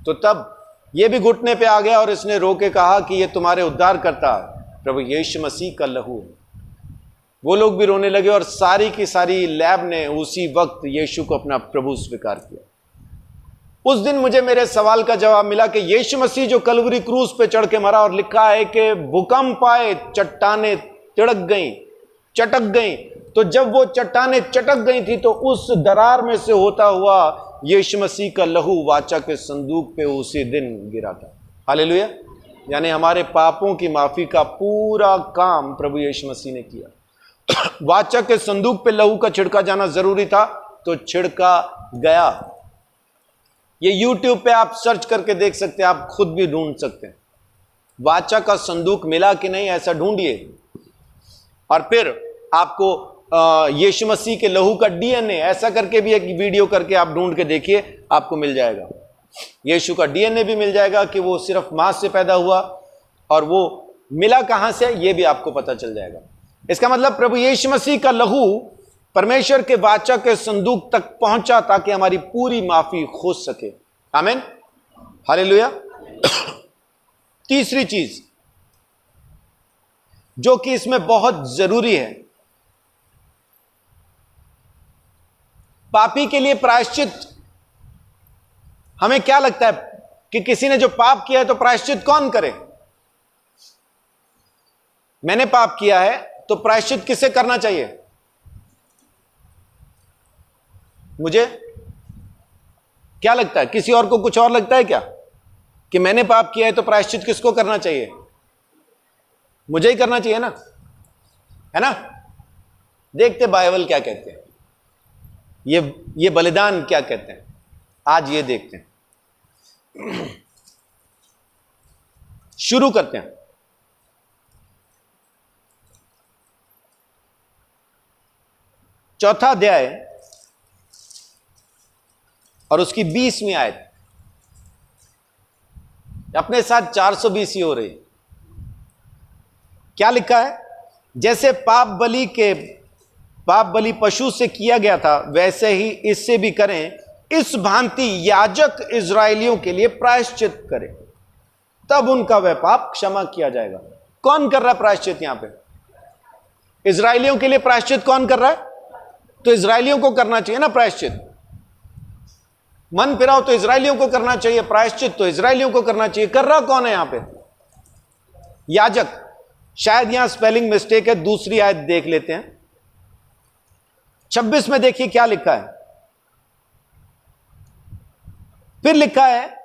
Speaker 1: तो तब ये भी घुटने पे आ गया और इसने रो के कहा कि ये तुम्हारे उद्धार करता प्रभु यीशु मसीह का लहू है। वो लोग भी रोने लगे, और सारी की सारी लैब ने उसी वक्त यीशु को अपना प्रभु स्वीकार किया। उस दिन मुझे मेरे सवाल का जवाब मिला कि यीशु मसीह जो कलवरी क्रूज पे चढ़ के मरा, और लिखा है कि भूकंप आए, चट्टानें तिड़क गईं, चटक गईं। तो जब वो चट्टानें चटक गई थी तो उस दरार में से होता हुआ यीशु मसीह का लहू वाचा के संदूक पे उसी दिन गिरा था। हालेलुया। यानी हमारे पापों की माफी का पूरा काम प्रभु यीशु मसीह ने किया। वाचा के संदूक पे लहू का छिड़का जाना जरूरी था, तो छिड़का गया। ये YouTube पे आप सर्च करके देख सकते हैं, आप खुद भी ढूंढ सकते हैं। वाचा का संदूक मिला कि नहीं ऐसा ढूंढिए, और फिर आपको यीशु मसीह के लहू का डीएनए ऐसा करके भी एक वीडियो करके आप ढूंढ के देखिए, आपको मिल जाएगा। यीशु का डीएनए भी मिल जाएगा कि वो सिर्फ मां से पैदा हुआ, और वो मिला कहां से ये भी आपको पता चल जाएगा। इसका मतलब प्रभु यीशु मसीह का लहू परमेश्वर के वाचा के संदूक तक पहुंचा ताकि हमारी पूरी माफी हो सके। आमीन, हालेलुया। तीसरी चीज जो कि इसमें बहुत जरूरी है, पापी के लिए प्रायश्चित। हमें क्या लगता है कि किसी ने जो पाप किया है तो प्रायश्चित कौन करे? मैंने पाप किया है तो प्रायश्चित किसे करना चाहिए? मुझे क्या लगता है? किसी और को कुछ और लगता है क्या कि मैंने पाप किया है तो प्रायश्चित किसको करना चाहिए? मुझे ही करना चाहिए ना, है ना? देखते बाइबल क्या कहते हैं, ये बलिदान क्या कहते हैं, आज ये देखते हैं। शुरू करते हैं। चौथा अध्याय और उसकी 20वीं आयत। अपने साथ 420 ही हो रही। क्या लिखा है? जैसे पाप बलि पशु से किया गया था, वैसे ही इससे भी करें। इस भांति याजक इजरायलियों के लिए प्रायश्चित करे, तब उनका वह पाप क्षमा किया जाएगा। कौन कर रहा है प्रायश्चित? यहां पे इजरायलियों के लिए प्रायश्चित कौन कर रहा है? तो इजरायलियों को करना चाहिए ना प्रायश्चित। मन फिराओ तो इजरायलियों को करना चाहिए, प्रायश्चित तो इजरायलियों को करना चाहिए। कर रहा कौन है यहां पे? याजक। शायद यहां स्पेलिंग मिस्टेक है, दूसरी आयत देख लेते हैं। 26 में देखिए क्या लिखा है। फिर लिखा है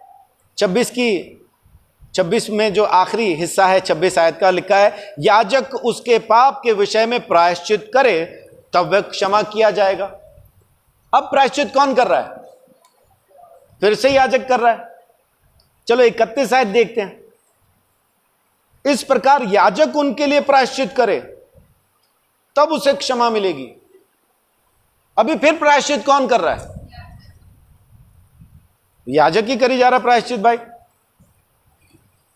Speaker 1: 26 में जो आखिरी हिस्सा है 26 आयत का, लिखा है याजक उसके पाप के विषय में प्रायश्चित करे, तब वह क्षमा किया जाएगा। अब प्रायश्चित कौन कर रहा है? फिर से याजक कर रहा है। चलो 31 आयत देखते हैं। इस प्रकार याजक उनके लिए प्रायश्चित करे तब उसे क्षमा मिलेगी। अभी फिर प्रायश्चित कौन कर रहा है? याजक ही करी जा रहा प्रायश्चित भाई।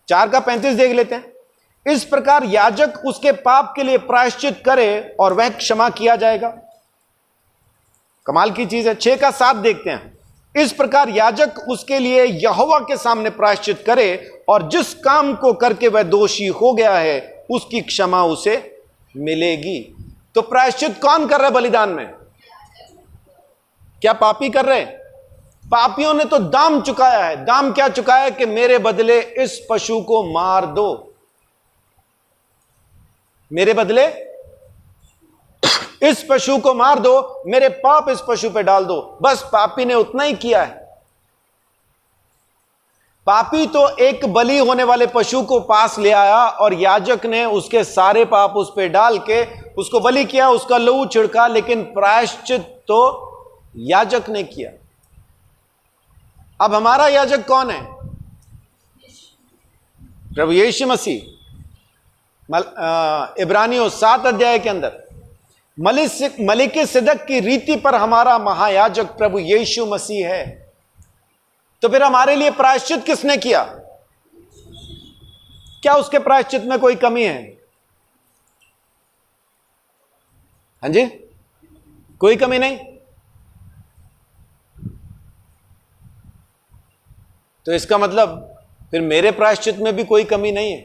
Speaker 1: 4 का 35 देख लेते हैं। इस प्रकार याजक उसके पाप के लिए प्रायश्चित करे और वह क्षमा किया जाएगा। कमाल की चीज है। 6 का 7 देखते हैं। इस प्रकार याजक उसके लिए यहोवा के सामने प्रायश्चित करे और जिस काम को करके वह दोषी हो गया है उसकी क्षमा उसे मिलेगी। तो प्रायश्चित कौन कर रहा है बलिदान में? क्या पापी कर रहे हैं? पापियों ने तो दाम चुकाया है। दाम क्या चुकाया है? कि मेरे बदले इस पशु को मार दो, मेरे बदले इस पशु को मार दो, मेरे पाप इस पशु पे डाल दो। बस पापी ने उतना ही किया है। पापी तो एक बलि होने वाले पशु को पास ले आया और याजक ने उसके सारे पाप उस पे डाल के उसको बलि किया, उसका लहू छिड़का, लेकिन प्रायश्चित तो याजक ने किया। अब हमारा याजक कौन है? प्रभु यीशु मसीह। इब्रानियों 7 अध्याय के अंदर मलिके सिदक की रीति पर हमारा महायाजक प्रभु यीशु मसीह है। तो फिर हमारे लिए प्रायश्चित किसने किया? क्या उसके प्रायश्चित में कोई कमी है? हां जी, कोई कमी नहीं। तो इसका मतलब फिर मेरे प्रायश्चित में भी कोई कमी नहीं है,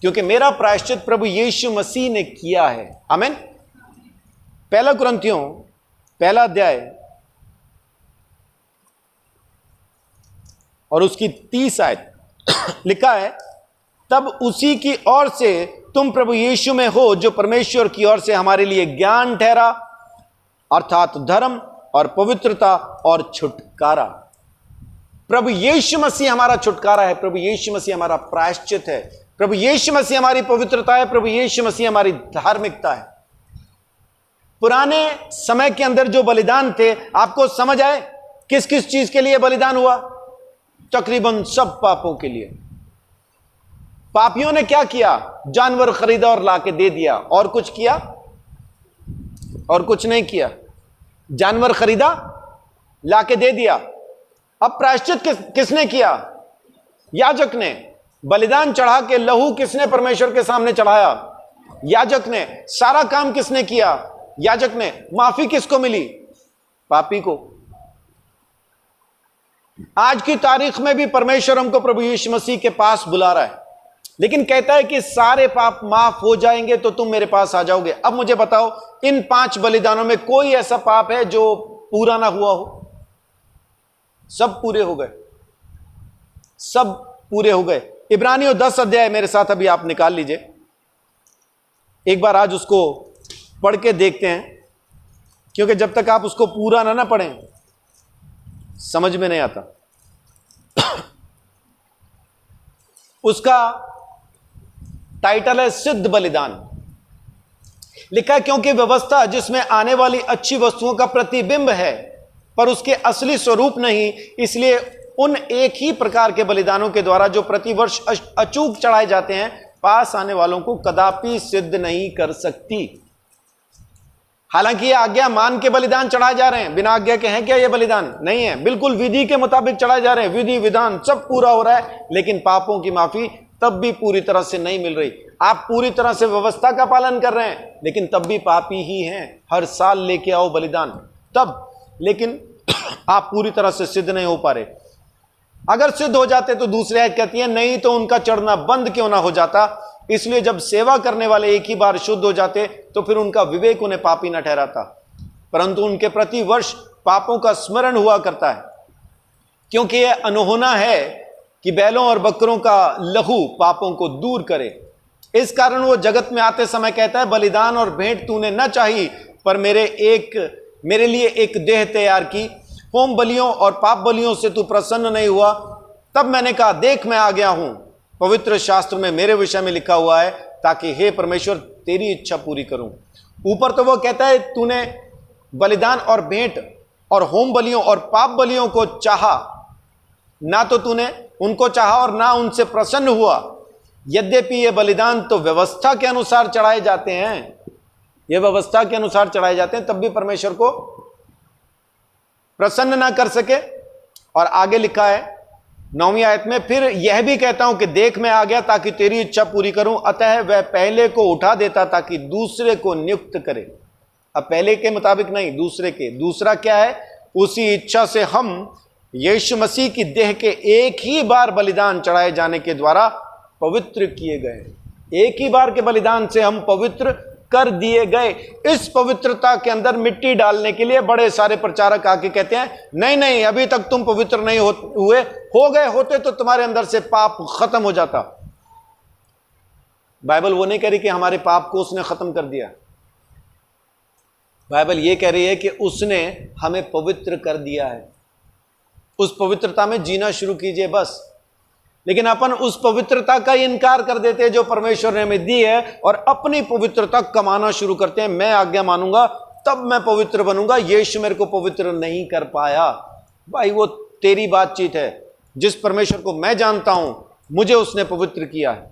Speaker 1: क्योंकि मेरा प्रायश्चित प्रभु यीशु मसीह ने किया है। आमीन। 1 कुरिन्थियों 1 अध्याय और उसकी 30 आयत लिखा है, तब उसी की ओर से तुम प्रभु यीशु में हो जो परमेश्वर की ओर से हमारे लिए ज्ञान ठहरा, अर्थात धर्म और पवित्रता और छुटकारा। प्रभु यीशु मसीह हमारा छुटकारा है। प्रभु यीशु मसीह हमारा प्रायश्चित है। प्रभु यीशु मसीह हमारी पवित्रता है। प्रभु यीशु मसीह हमारी धार्मिकता है। पुराने समय के अंदर जो बलिदान थे, आपको समझ आए किस किस चीज के लिए बलिदान हुआ? तकरीबन सब पापों के लिए। पापियों ने क्या किया? जानवर खरीदा और लाके दे दिया। और कुछ किया? और कुछ नहीं किया। जानवर खरीदा, लाके दे दिया। अब प्रायश्चित किसने किया? याजक ने। बलिदान चढ़ा के लहू किसने परमेश्वर के सामने चढ़ाया? याजक ने। सारा काम किसने किया? याजक ने। माफी किसको मिली? पापी को। आज की तारीख में भी परमेश्वर हमको प्रभु यीशु मसीह के पास बुला रहा है, लेकिन कहता है कि सारे पाप माफ हो जाएंगे तो तुम मेरे पास आ जाओगे। अब मुझे बताओ, इन 5 बलिदानों में कोई ऐसा पाप है जो पूरा ना हुआ हो? सब पूरे हो गए। सब पूरे हो गए। इब्रानियों 10 अध्याय मेरे साथ अभी आप निकाल लीजिए। एक बार आज उसको पढ़ के देखते हैं, क्योंकि जब तक आप उसको पूरा ना पढ़ें समझ में नहीं आता। उसका टाइटल है सिद्ध बलिदान। लिखा है, क्योंकि व्यवस्था जिसमें आने वाली अच्छी वस्तुओं का प्रतिबिंब है पर उसके असली स्वरूप नहीं, इसलिए उन एक ही प्रकार के बलिदानों के द्वारा जो प्रतिवर्ष अचूक चढ़ाए जाते हैं, पास आने वालों को कदापि सिद्ध नहीं कर सकती। हालांकि ये आज्ञा मान के बलिदान चढ़ाए जा रहे हैं। बिना आज्ञा के हैं क्या ये बलिदान? नहीं है। बिल्कुल विधि के मुताबिक चढ़ाए जा रहे हैं। विधि विधान सब पूरा हो रहा है, लेकिन पापों की माफी तब भी पूरी तरह से नहीं मिल रही। आप पूरी तरह से व्यवस्था का पालन कर रहे हैं, लेकिन तब भी पापी ही हैं। हर साल लेके आओ बलिदान तब, लेकिन आप पूरी तरह से सिद्ध नहीं हो पा रहे। अगर सिद्ध हो जाते तो दूसरी आयत कहती है, नहीं तो उनका चढ़ना बंद क्यों ना हो जाता। इसलिए जब सेवा करने वाले एक ही बार शुद्ध हो जाते तो फिर उनका विवेक उन्हें पापी न ठहराता, परंतु उनके प्रति वर्ष पापों का स्मरण हुआ करता है। क्योंकि यह अनहोना है कि बैलों और बकरों का लहू पापों को दूर करे। इस कारण वो जगत में आते समय कहता है, बलिदान और भेंट तूने न चाही, पर मेरे लिए एक देह तैयार की। होम बलियों और पाप बलियों से तू प्रसन्न नहीं हुआ। तब मैंने कहा, देख मैं आ गया हूं। पवित्र शास्त्र में मेरे विषय में लिखा हुआ है, ताकि हे परमेश्वर तेरी इच्छा पूरी करूं। ऊपर तो वो कहता है, तूने बलिदान और भेंट और होम बलियों और पाप बलियों को चाहा, ना तो तूने उनको चाहा और ना उनसे प्रसन्न हुआ। यद्यपि ये बलिदान तो व्यवस्था के अनुसार चढ़ाए जाते हैं, ये व्यवस्था के अनुसार चढ़ाए जाते हैं, तब भी परमेश्वर को प्रसन्न ना कर सके। और आगे लिखा है 9वीं आयत में, फिर यह भी कहता हूं कि देख मैं आ गया ताकि तेरी इच्छा पूरी करूं। अतः वह पहले को उठा देता ताकि दूसरे को नियुक्त करे। अब पहले के मुताबिक नहीं, दूसरे के। दूसरा क्या है? उसी इच्छा से हम यीशु मसीह की देह के एक ही बार बलिदान चढ़ाए जाने के द्वारा पवित्र किए गए। एक ही बार के बलिदान से हम पवित्र कर दिए गए। इस पवित्रता के अंदर मिट्टी डालने के लिए बड़े सारे प्रचारक आके कहते हैं नहीं नहीं, अभी तक तुम पवित्र नहीं हुए, हो गए होते तो तुम्हारे अंदर से पाप खत्म हो जाता। बाइबल वो नहीं कह रही कि हमारे पाप को उसने खत्म कर दिया। बाइबल ये कह रही है कि उसने हमें पवित्र कर दिया है। उस पवित्रता में जीना शुरू कीजिए बस। लेकिन अपन उस पवित्रता का इनकार कर देते हैं जो परमेश्वर ने हमें दी है, और अपनी पवित्रता कमाना शुरू करते हैं। मैं आज्ञा मानूंगा तब मैं पवित्र बनूंगा, यीशु मेरे को पवित्र नहीं कर पाया। भाई वो तेरी बातचीत है। जिस परमेश्वर को मैं जानता हूं, मुझे उसने पवित्र किया है।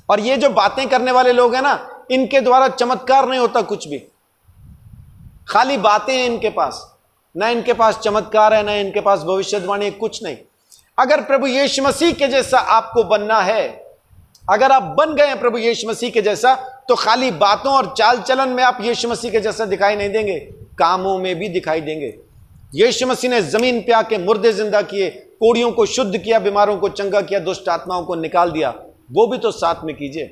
Speaker 1: और ये जो बातें करने वाले लोग हैं ना, इनके द्वारा चमत्कार नहीं होता कुछ भी, खाली बातें हैं इनके पास। ना इनके पास चमत्कार है, ना इनके पास भविष्यवाणी, कुछ नहीं। अगर प्रभु यीशु मसीह के जैसा आपको बनना है, अगर आप बन गए हैं प्रभु यीशु मसीह के जैसा, तो खाली बातों और चाल चलन में आप यीशु मसीह के जैसा दिखाई नहीं देंगे, कामों में भी दिखाई देंगे। यीशु मसीह ने जमीन पे आके मुर्दे जिंदा किए, कोड़ियों को शुद्ध किया, बीमारों को चंगा किया, दुष्ट आत्माओं को निकाल दिया। वो भी तो साथ में कीजिए,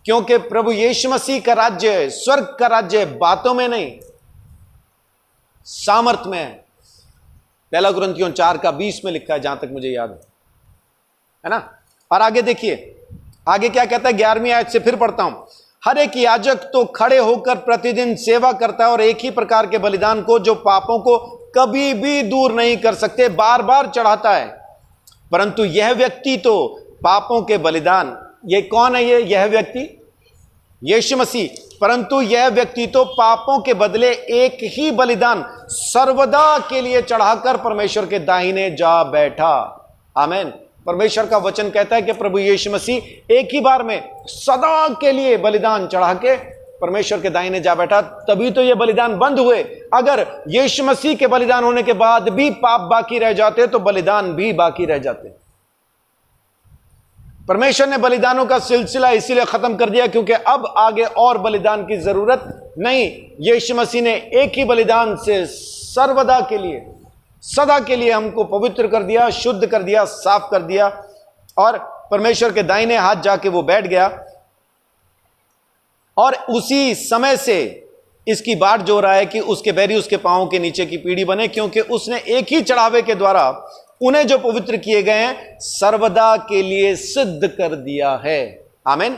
Speaker 1: क्योंकि प्रभु यीशु मसीह का राज्य है, स्वर्ग का राज्य है, बातों में नहीं, सामर्थ में है। 1 कुरिन्थियों 4:20 में लिखा है, जहां तक मुझे याद है ना। और आगे देखिए, आगे क्या कहता है 11वीं आयत से फिर पढ़ता हूं। हर एक याजक तो खड़े होकर प्रतिदिन सेवा करता है और एक ही प्रकार के बलिदान को, जो पापों को कभी भी दूर नहीं कर सकते, बार बार चढ़ाता है। परंतु यह व्यक्ति तो पापों के बलिदान, ये कौन है? यह व्यक्ति यीशु मसीह। परंतु यह व्यक्ति तो पापों के बदले एक ही बलिदान सर्वदा के लिए चढ़ाकर परमेश्वर के दाहिने जा बैठा। आमीन। परमेश्वर का वचन कहता है कि प्रभु यीशु मसीह एक ही बार में सदा के लिए बलिदान चढ़ा के परमेश्वर के दाहिने जा बैठा। तभी तो ये बलिदान बंद हुए। अगर यीशु मसीह के बलिदान होने के बाद भी पाप बाकी रह जाते तो बलिदान भी बाकी रह जाते। परमेश्वर ने बलिदानों का सिलसिला इसीलिए खत्म कर दिया क्योंकि अब आगे और बलिदान की जरूरत नहीं। यीशु मसीह ने एक ही बलिदान से सर्वदा के लिए, सदा के लिए हमको पवित्र कर दिया, शुद्ध कर दिया, साफ कर दिया, और परमेश्वर के दाहिने हाथ जाके वो बैठ गया। और उसी समय से इसकी बाट जो रहा है कि उसके बैरी उसके पांवों के नीचे की पीढ़ी बने, क्योंकि उसने एक ही चढ़ावे के द्वारा उन्हें जो पवित्र किए गए हैं सर्वदा के लिए सिद्ध कर दिया है। आमीन।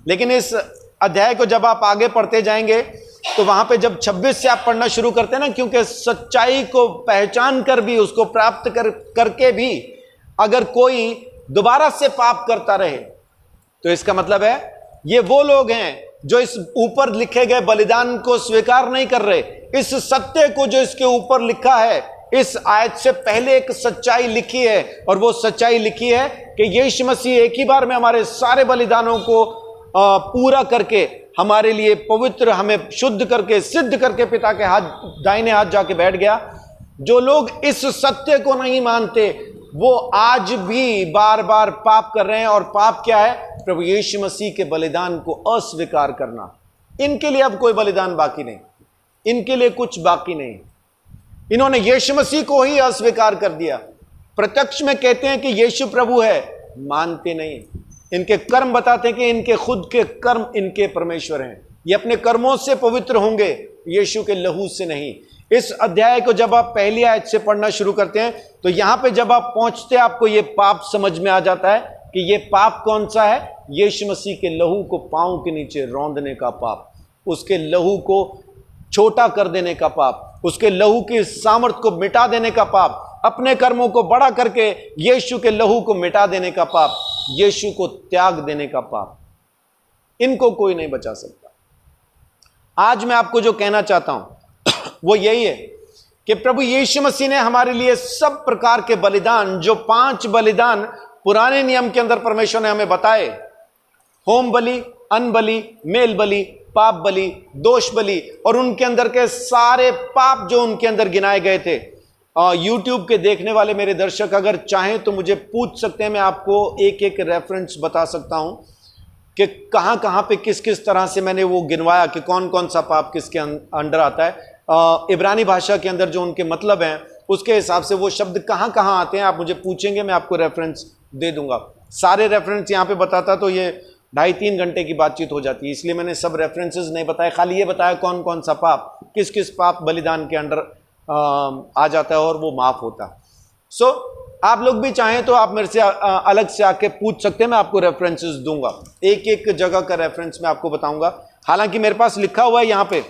Speaker 1: लेकिन इस अध्याय को जब आप आगे पढ़ते जाएंगे तो वहां पे जब 26 से आप पढ़ना शुरू करते हैं ना, क्योंकि सच्चाई को पहचान कर भी, उसको प्राप्त करके भी अगर कोई दोबारा से पाप करता रहे तो इसका मतलब है ये वो लोग हैं जो इस ऊपर लिखे गए बलिदान को स्वीकार नहीं कर रहे। इस सत्य को जो इसके ऊपर लिखा है, इस आयत से पहले एक सच्चाई लिखी है, और वो सच्चाई लिखी है कि यीशु मसीह एक ही बार में हमारे सारे बलिदानों को पूरा करके हमारे लिए पवित्र, हमें शुद्ध करके, सिद्ध करके पिता के हाथ, दाहिने हाथ जाके बैठ गया। जो लोग इस सत्य को नहीं मानते वो आज भी बार बार पाप कर रहे हैं। और पाप क्या है? प्रभु यीशु मसीह के बलिदान को अस्वीकार करना। इनके लिए अब कोई बलिदान बाकी नहीं, इनके लिए कुछ बाकी नहीं। इन्होंने यीशु मसीह को ही अस्वीकार कर दिया। प्रत्यक्ष में कहते हैं कि यीशु प्रभु है, मानते नहीं। इनके कर्म बताते हैं कि इनके खुद के कर्म इनके परमेश्वर हैं। ये अपने कर्मों से पवित्र होंगे, यीशु के लहू से नहीं। इस अध्याय को जब आप पहली आयत से पढ़ना शुरू करते हैं तो यहां पे जब आप पहुंचते हैं आपको ये पाप समझ में आ जाता है कि ये पाप कौन सा है। यीशु मसीह के लहू को पांव के नीचे रौंदने का पाप, उसके लहू को छोटा कर देने का पाप, उसके लहू की सामर्थ को मिटा देने का पाप, अपने कर्मों को बड़ा करके यीशु के लहू को मिटा देने का पाप, यीशु को त्याग देने का पाप। इनको कोई नहीं बचा सकता। आज मैं आपको जो कहना चाहता हूं वो यही है कि प्रभु यीशु मसीह ने हमारे लिए सब प्रकार के बलिदान, जो 5 बलिदान पुराने नियम के अंदर परमेश्वर ने हमें बताए, होम बलि, अन्न बलि, मेल बलि, पाप बलि, दोष बलि, और उनके अंदर के सारे पाप जो उनके अंदर गिनाए गए थे। यूट्यूब के देखने वाले मेरे दर्शक अगर चाहें तो मुझे पूछ सकते हैं, मैं आपको एक एक रेफरेंस बता सकता हूं कि कहां कहां पे किस किस तरह से मैंने वो गिनवाया कि कौन कौन सा पाप किसके अंडर आता है। इब्रानी भाषा के अंदर जो उनके मतलब हैं उसके हिसाब से वो शब्द कहां कहां आते हैं, आप मुझे पूछेंगे, मैं आपको रेफरेंस दे दूंगा। सारे रेफरेंस यहां पे बताता तो ये 2.5-3 घंटे की बातचीत हो जाती है, इसलिए मैंने सब रेफरेंसेस नहीं बताए, खाली ये बताया कौन कौन सा पाप किस किस पाप बलिदान के अंडर आ जाता है और वो माफ होता है। सो आप लोग भी चाहें तो आप मेरे से अलग से आके पूछ सकते हैं, मैं आपको रेफरेंसेस दूंगा, एक एक जगह का रेफरेंस मैं आपको बताऊंगा। हालांकि मेरे पास लिखा हुआ है यहाँ पे,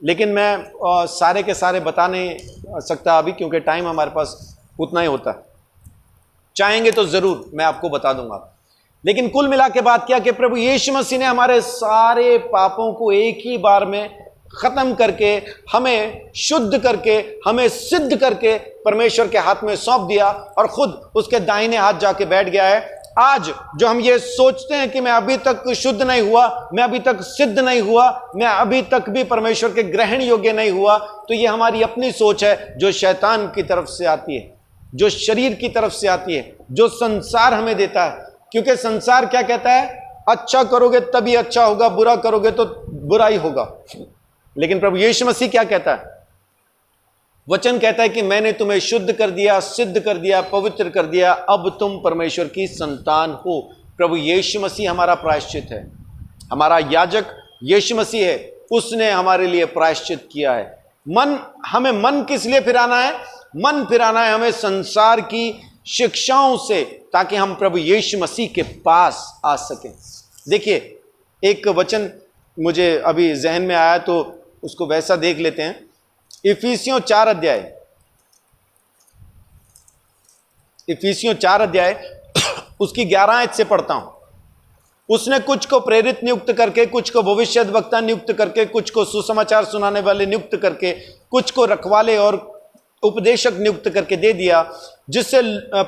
Speaker 1: लेकिन मैं सारे के सारे बता नहीं सकता अभी, क्योंकि टाइम हमारे पास उतना ही होता है। चाहेंगे तो जरूर मैं आपको बता दूंगा। लेकिन कुल मिला के बात क्या कि प्रभु यीशु मसीह ने हमारे सारे पापों को एक ही बार में खत्म करके, हमें शुद्ध करके, हमें सिद्ध करके परमेश्वर के हाथ में सौंप दिया और खुद उसके दाहिने हाथ जाके बैठ गया है। आज जो हम ये सोचते हैं कि मैं अभी तक शुद्ध नहीं हुआ, मैं अभी तक सिद्ध नहीं हुआ, मैं अभी तक भी परमेश्वर के ग्रहण योग्य नहीं हुआ, तो ये हमारी अपनी सोच है जो शैतान की तरफ से आती है, जो शरीर की तरफ से आती है, जो संसार हमें देता है। क्योंकि संसार क्या कहता है, अच्छा करोगे तभी अच्छा होगा, बुरा करोगे तो बुरा ही होगा। लेकिन प्रभु यीशु मसीह क्या कहता है, वचन कहता है कि मैंने तुम्हें शुद्ध कर दिया, सिद्ध कर दिया, पवित्र कर दिया, अब तुम परमेश्वर की संतान हो। प्रभु यीशु मसीह हमारा प्रायश्चित है, हमारा याजक यीशु मसीह है, उसने हमारे लिए प्रायश्चित किया है। हमें मन किस लिए फिराना है? मन फिराना है हमें संसार की शिक्षाओं से, ताकि हम प्रभु यीशु मसीह के पास आ सकें। देखिए, एक वचन मुझे अभी जहन में आया तो उसको वैसा देख लेते हैं। इफिसियों 4 अध्याय, इफिसियों 4 अध्याय उसकी 11 आयत से पढ़ता हूं। उसने कुछ को प्रेरित नियुक्त करके, कुछ को भविष्यद्वक्ता नियुक्त करके, कुछ को सुसमाचार सुनाने वाले नियुक्त करके, कुछ को रखवाले और उपदेशक नियुक्त करके दे दिया, जिससे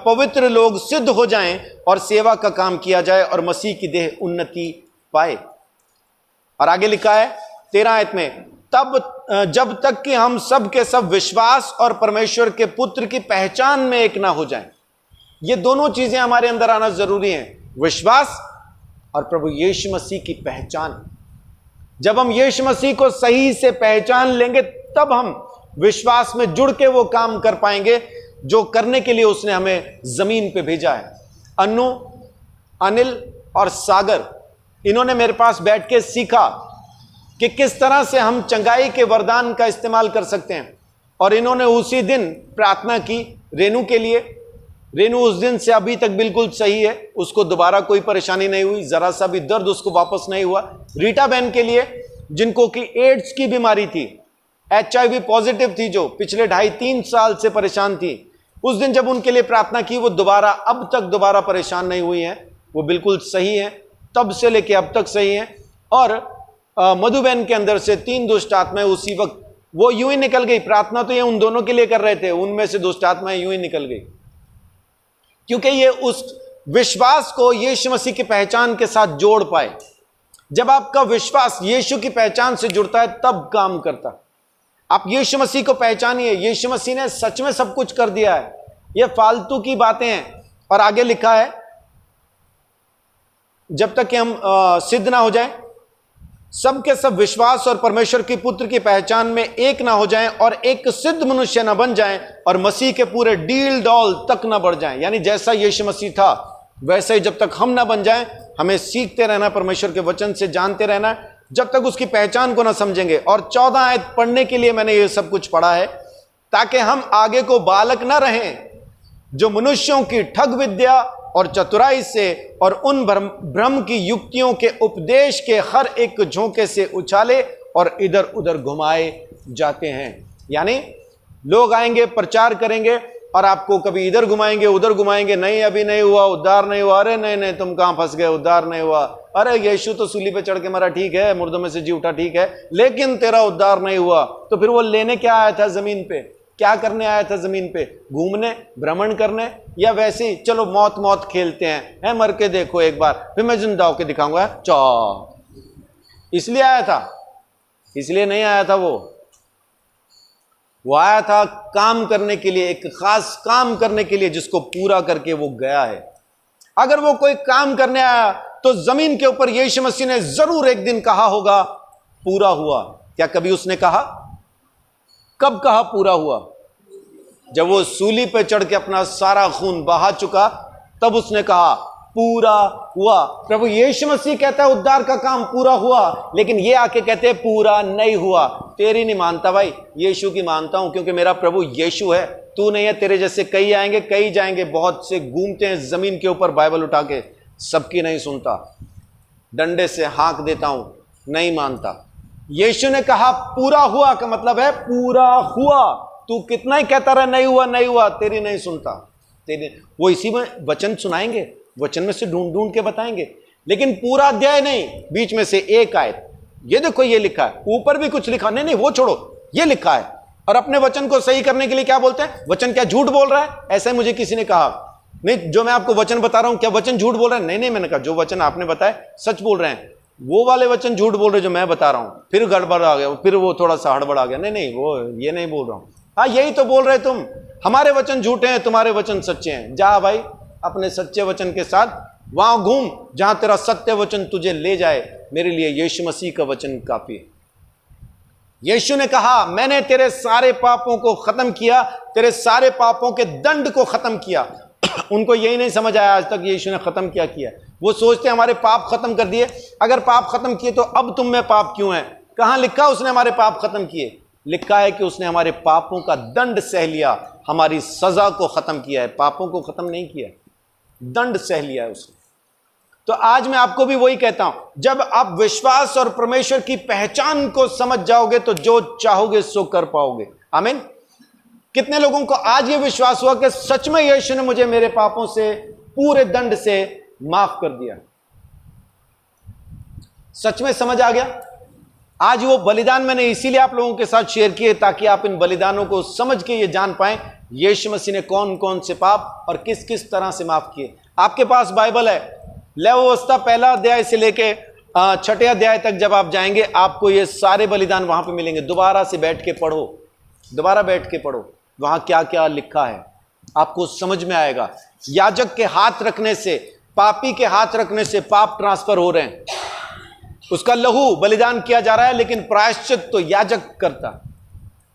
Speaker 1: पवित्र लोग सिद्ध हो जाएं और सेवा का काम किया जाए और मसीह की देह उन्नति पाए। और आगे लिखा है 13 आयत में, तब जब तक कि हम सब के सब विश्वास और परमेश्वर के पुत्र की पहचान में एक ना हो जाएं। ये दोनों चीजें हमारे अंदर आना जरूरी हैं, विश्वास और प्रभु यीशु मसीह की पहचान। जब हम यीशु मसीह को सही से पहचान लेंगे, तब हम विश्वास में जुड़ के वो काम कर पाएंगे जो करने के लिए उसने हमें जमीन पे भेजा है। अन्नू, अनिल और सागर, इन्होंने मेरे पास बैठ के सीखा कि किस तरह से हम चंगाई के वरदान का इस्तेमाल कर सकते हैं। और इन्होंने उसी दिन प्रार्थना की रेनू के लिए। रेनू उस दिन से अभी तक बिल्कुल सही है, उसको दोबारा कोई परेशानी नहीं हुई, जरा सा भी दर्द उसको वापस नहीं हुआ। रीटा बहन के लिए, जिनको कि एड्स की बीमारी थी, HIV पॉजिटिव थी, जो पिछले 2.5-3 साल से परेशान थी, उस दिन जब उनके लिए प्रार्थना की, वो दोबारा अब तक दोबारा परेशान नहीं हुई हैं, वो बिल्कुल सही है, तब से लेके अब तक सही है। और मधुबहन के अंदर से 3 दुष्ट आत्माएं उसी वक्त वो यूं ही निकल गई। प्रार्थना तो ये उन दोनों के लिए कर रहे थे, उनमें से दुष्ट आत्माएं यूं ही निकल गई, क्योंकि ये उस विश्वास को यीशु मसीह की पहचान के साथ जोड़ पाए। जब आपका विश्वास यीशु की पहचान से जुड़ता है तब काम करता। आप यीशु मसीह को पहचानिए, यीशु मसीह ने सच में सब कुछ कर दिया है, ये फालतू की बातें हैं। और आगे लिखा है, जब तक कि हम सिद्ध ना हो जाए, सबके सब विश्वास और परमेश्वर के पुत्र की पहचान में एक ना हो जाएं और एक सिद्ध मनुष्य ना बन जाएं और मसीह के पूरे डील डॉल तक ना बढ़ जाएं। यानी जैसा यीशु मसीह था वैसे ही जब तक हम ना बन जाएं, हमें सीखते रहना, परमेश्वर के वचन से जानते रहना, जब तक उसकी पहचान को ना समझेंगे। और 14 आयत पढ़ने के लिए मैंने ये सब कुछ पढ़ा है, ताकि हम आगे को बालक ना रहें जो मनुष्यों की ठग विद्या और चतुराई से और उन भ्रम की युक्तियों के उपदेश के हर एक झोंके से उछाले और इधर उधर घुमाए जाते हैं। यानी लोग आएंगे, प्रचार करेंगे और आपको कभी इधर घुमाएंगे, उधर घुमाएंगे, नहीं अभी नहीं हुआ, उद्धार नहीं हुआ, अरे नहीं नहीं तुम कहां फंस गए, उद्धार नहीं हुआ, अरे यीशु तो सूली पे चढ़ के मरा, ठीक है, मुर्दों में से जी उठा, ठीक है, लेकिन तेरा उद्धार नहीं हुआ। तो फिर वो लेने क्या आया था जमीन पे? क्या करने आया था जमीन पे? घूमने, भ्रमण करने, या वैसे ही चलो मौत मौत खेलते हैं, मर के देखो एक बार, फिर मैं जिंदा होके दिखाऊंगा, इसलिए आया था? इसलिए नहीं आया था। वो आया था काम करने के लिए, एक खास काम करने के लिए, जिसको पूरा करके वो गया है। अगर वो कोई काम करने आया तो जमीन के ऊपर यीशु मसीह ने जरूर एक दिन कहा होगा पूरा हुआ। क्या कभी उसने कहा? कब कहा पूरा हुआ? जब वो सूली पे चढ़ के अपना सारा खून बहा चुका, तब उसने कहा पूरा हुआ। प्रभु यीशु मसीह कहता है उद्धार का काम पूरा हुआ, लेकिन ये आके कहते हैं पूरा नहीं हुआ। तेरी नहीं मानता भाई, यीशु की मानता हूं, क्योंकि मेरा प्रभु यीशु है, तू नहीं है। तेरे जैसे कई आएंगे, कई जाएंगे, बहुत से घूमते हैं जमीन के ऊपर बाइबल उठा के, सबकी नहीं सुनता, डंडे से हाँक देता हूं, नहीं मानता। यीशु ने कहा पूरा हुआ का मतलब है पूरा हुआ। तू कितना ही कहता रहा नहीं हुआ नहीं हुआ, तेरी नहीं सुनता। तेरी वो इसी में वचन सुनाएंगे, वचन में से ढूंढ ढूंढ के बताएंगे, लेकिन पूरा अध्याय नहीं, बीच में से एक आयत, ये देखो ये लिखा है, ऊपर भी कुछ लिखा, नहीं वो छोड़ो, ये लिखा है। और अपने वचन को सही करने के लिए क्या बोलते हैं? वचन क्या झूठ बोल रहा है? ऐसा ही मुझे किसी ने कहा, नहीं जो मैं आपको वचन बता रहा हूं क्या वचन झूठ बोल रहा है? नहीं मैंने कहा जो वचन आपने बताया सच बोल रहे हैं, वो वाले वचन झूठ बोल रहे जो मैं बता रहा हूं। फिर गड़बड़ आ गया, फिर वो थोड़ा सा हड़बड़ आ गया, नहीं वो ये नहीं बोल रहा हूं। हाँ यही तो बोल रहे तुम, हमारे वचन झूठे हैं, तुम्हारे वचन सच्चे हैं। जा भाई अपने सच्चे वचन के साथ वहां घूम जहां तेरा सत्य वचन तुझे ले जाए। मेरे लिए यीशु मसीह का वचन काफी है। यीशु ने कहा मैंने तेरे सारे पापों को खत्म किया, तेरे सारे पापों के दंड को खत्म किया। उनको यही नहीं समझ आया आज तक यीशु ने खत्म क्या किया। वो सोचते हमारे पाप खत्म कर दिए। अगर पाप खत्म किए तो अब तुम में पाप क्यों है? कहां लिखा उसने हमारे पाप खत्म किए? लिखा है कि उसने हमारे पापों का दंड सह लिया, हमारी सजा को खत्म किया है। पापों को खत्म नहीं किया, दंड सह लिया है उसने। तो आज मैं आपको भी वही कहता हूं, जब आप विश्वास और परमेश्वर की पहचान को समझ जाओगे तो जो चाहोगे सो कर पाओगे। आमीन। कितने लोगों को आज ये विश्वास हुआ कि सच में यीशु ने मुझे मेरे पापों से, पूरे दंड से माफ कर दिया? सच में समझ आ गया? आज वो बलिदान मैंने इसीलिए आप लोगों के साथ शेयर किए ताकि आप इन बलिदानों को समझ के ये जान पाएं यीशु मसीह ने कौन कौन से पाप और किस किस तरह से माफ किए। आपके पास बाइबल है, लेवी व्यवस्था पहला अध्याय से लेके छठे अध्याय तक जब आप जाएंगे आपको ये सारे बलिदान वहां पे मिलेंगे। दोबारा से बैठ के पढ़ो, दोबारा बैठ के पढ़ो, वहां क्या क्या लिखा है आपको समझ में आएगा। याजक के हाथ रखने से, पापी के हाथ रखने से पाप ट्रांसफर हो रहे हैं। उसका लहू बलिदान किया जा रहा है, लेकिन प्रायश्चित तो याजक करता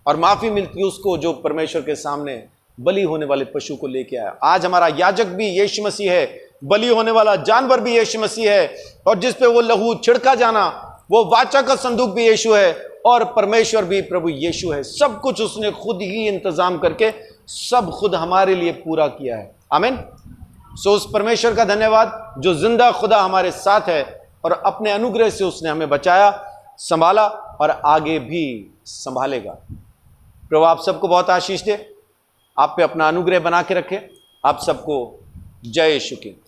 Speaker 1: और माफी मिलती है उसको जो परमेश्वर के सामने बलि होने वाले पशु को लेके आया। आज हमारा याजक भी यीशु मसीह है, बलि होने वाला जानवर भी यीशु मसीह है, और जिस पे वो लहू छिड़का जाना वो वाचा का संदूक भी यीशु है, और परमेश्वर भी प्रभु यीशु है। सब कुछ उसने खुद ही इंतजाम करके सब खुद हमारे लिए पूरा किया है। आमीन। सो उस परमेश्वर का धन्यवाद जो जिंदा खुदा हमारे साथ है और अपने अनुग्रह से उसने हमें बचाया, संभाला और आगे भी संभालेगा। प्रभु आप सबको बहुत आशीष दे, आप पे अपना अनुग्रह बना के रखे। आप सबको जय यीशु की।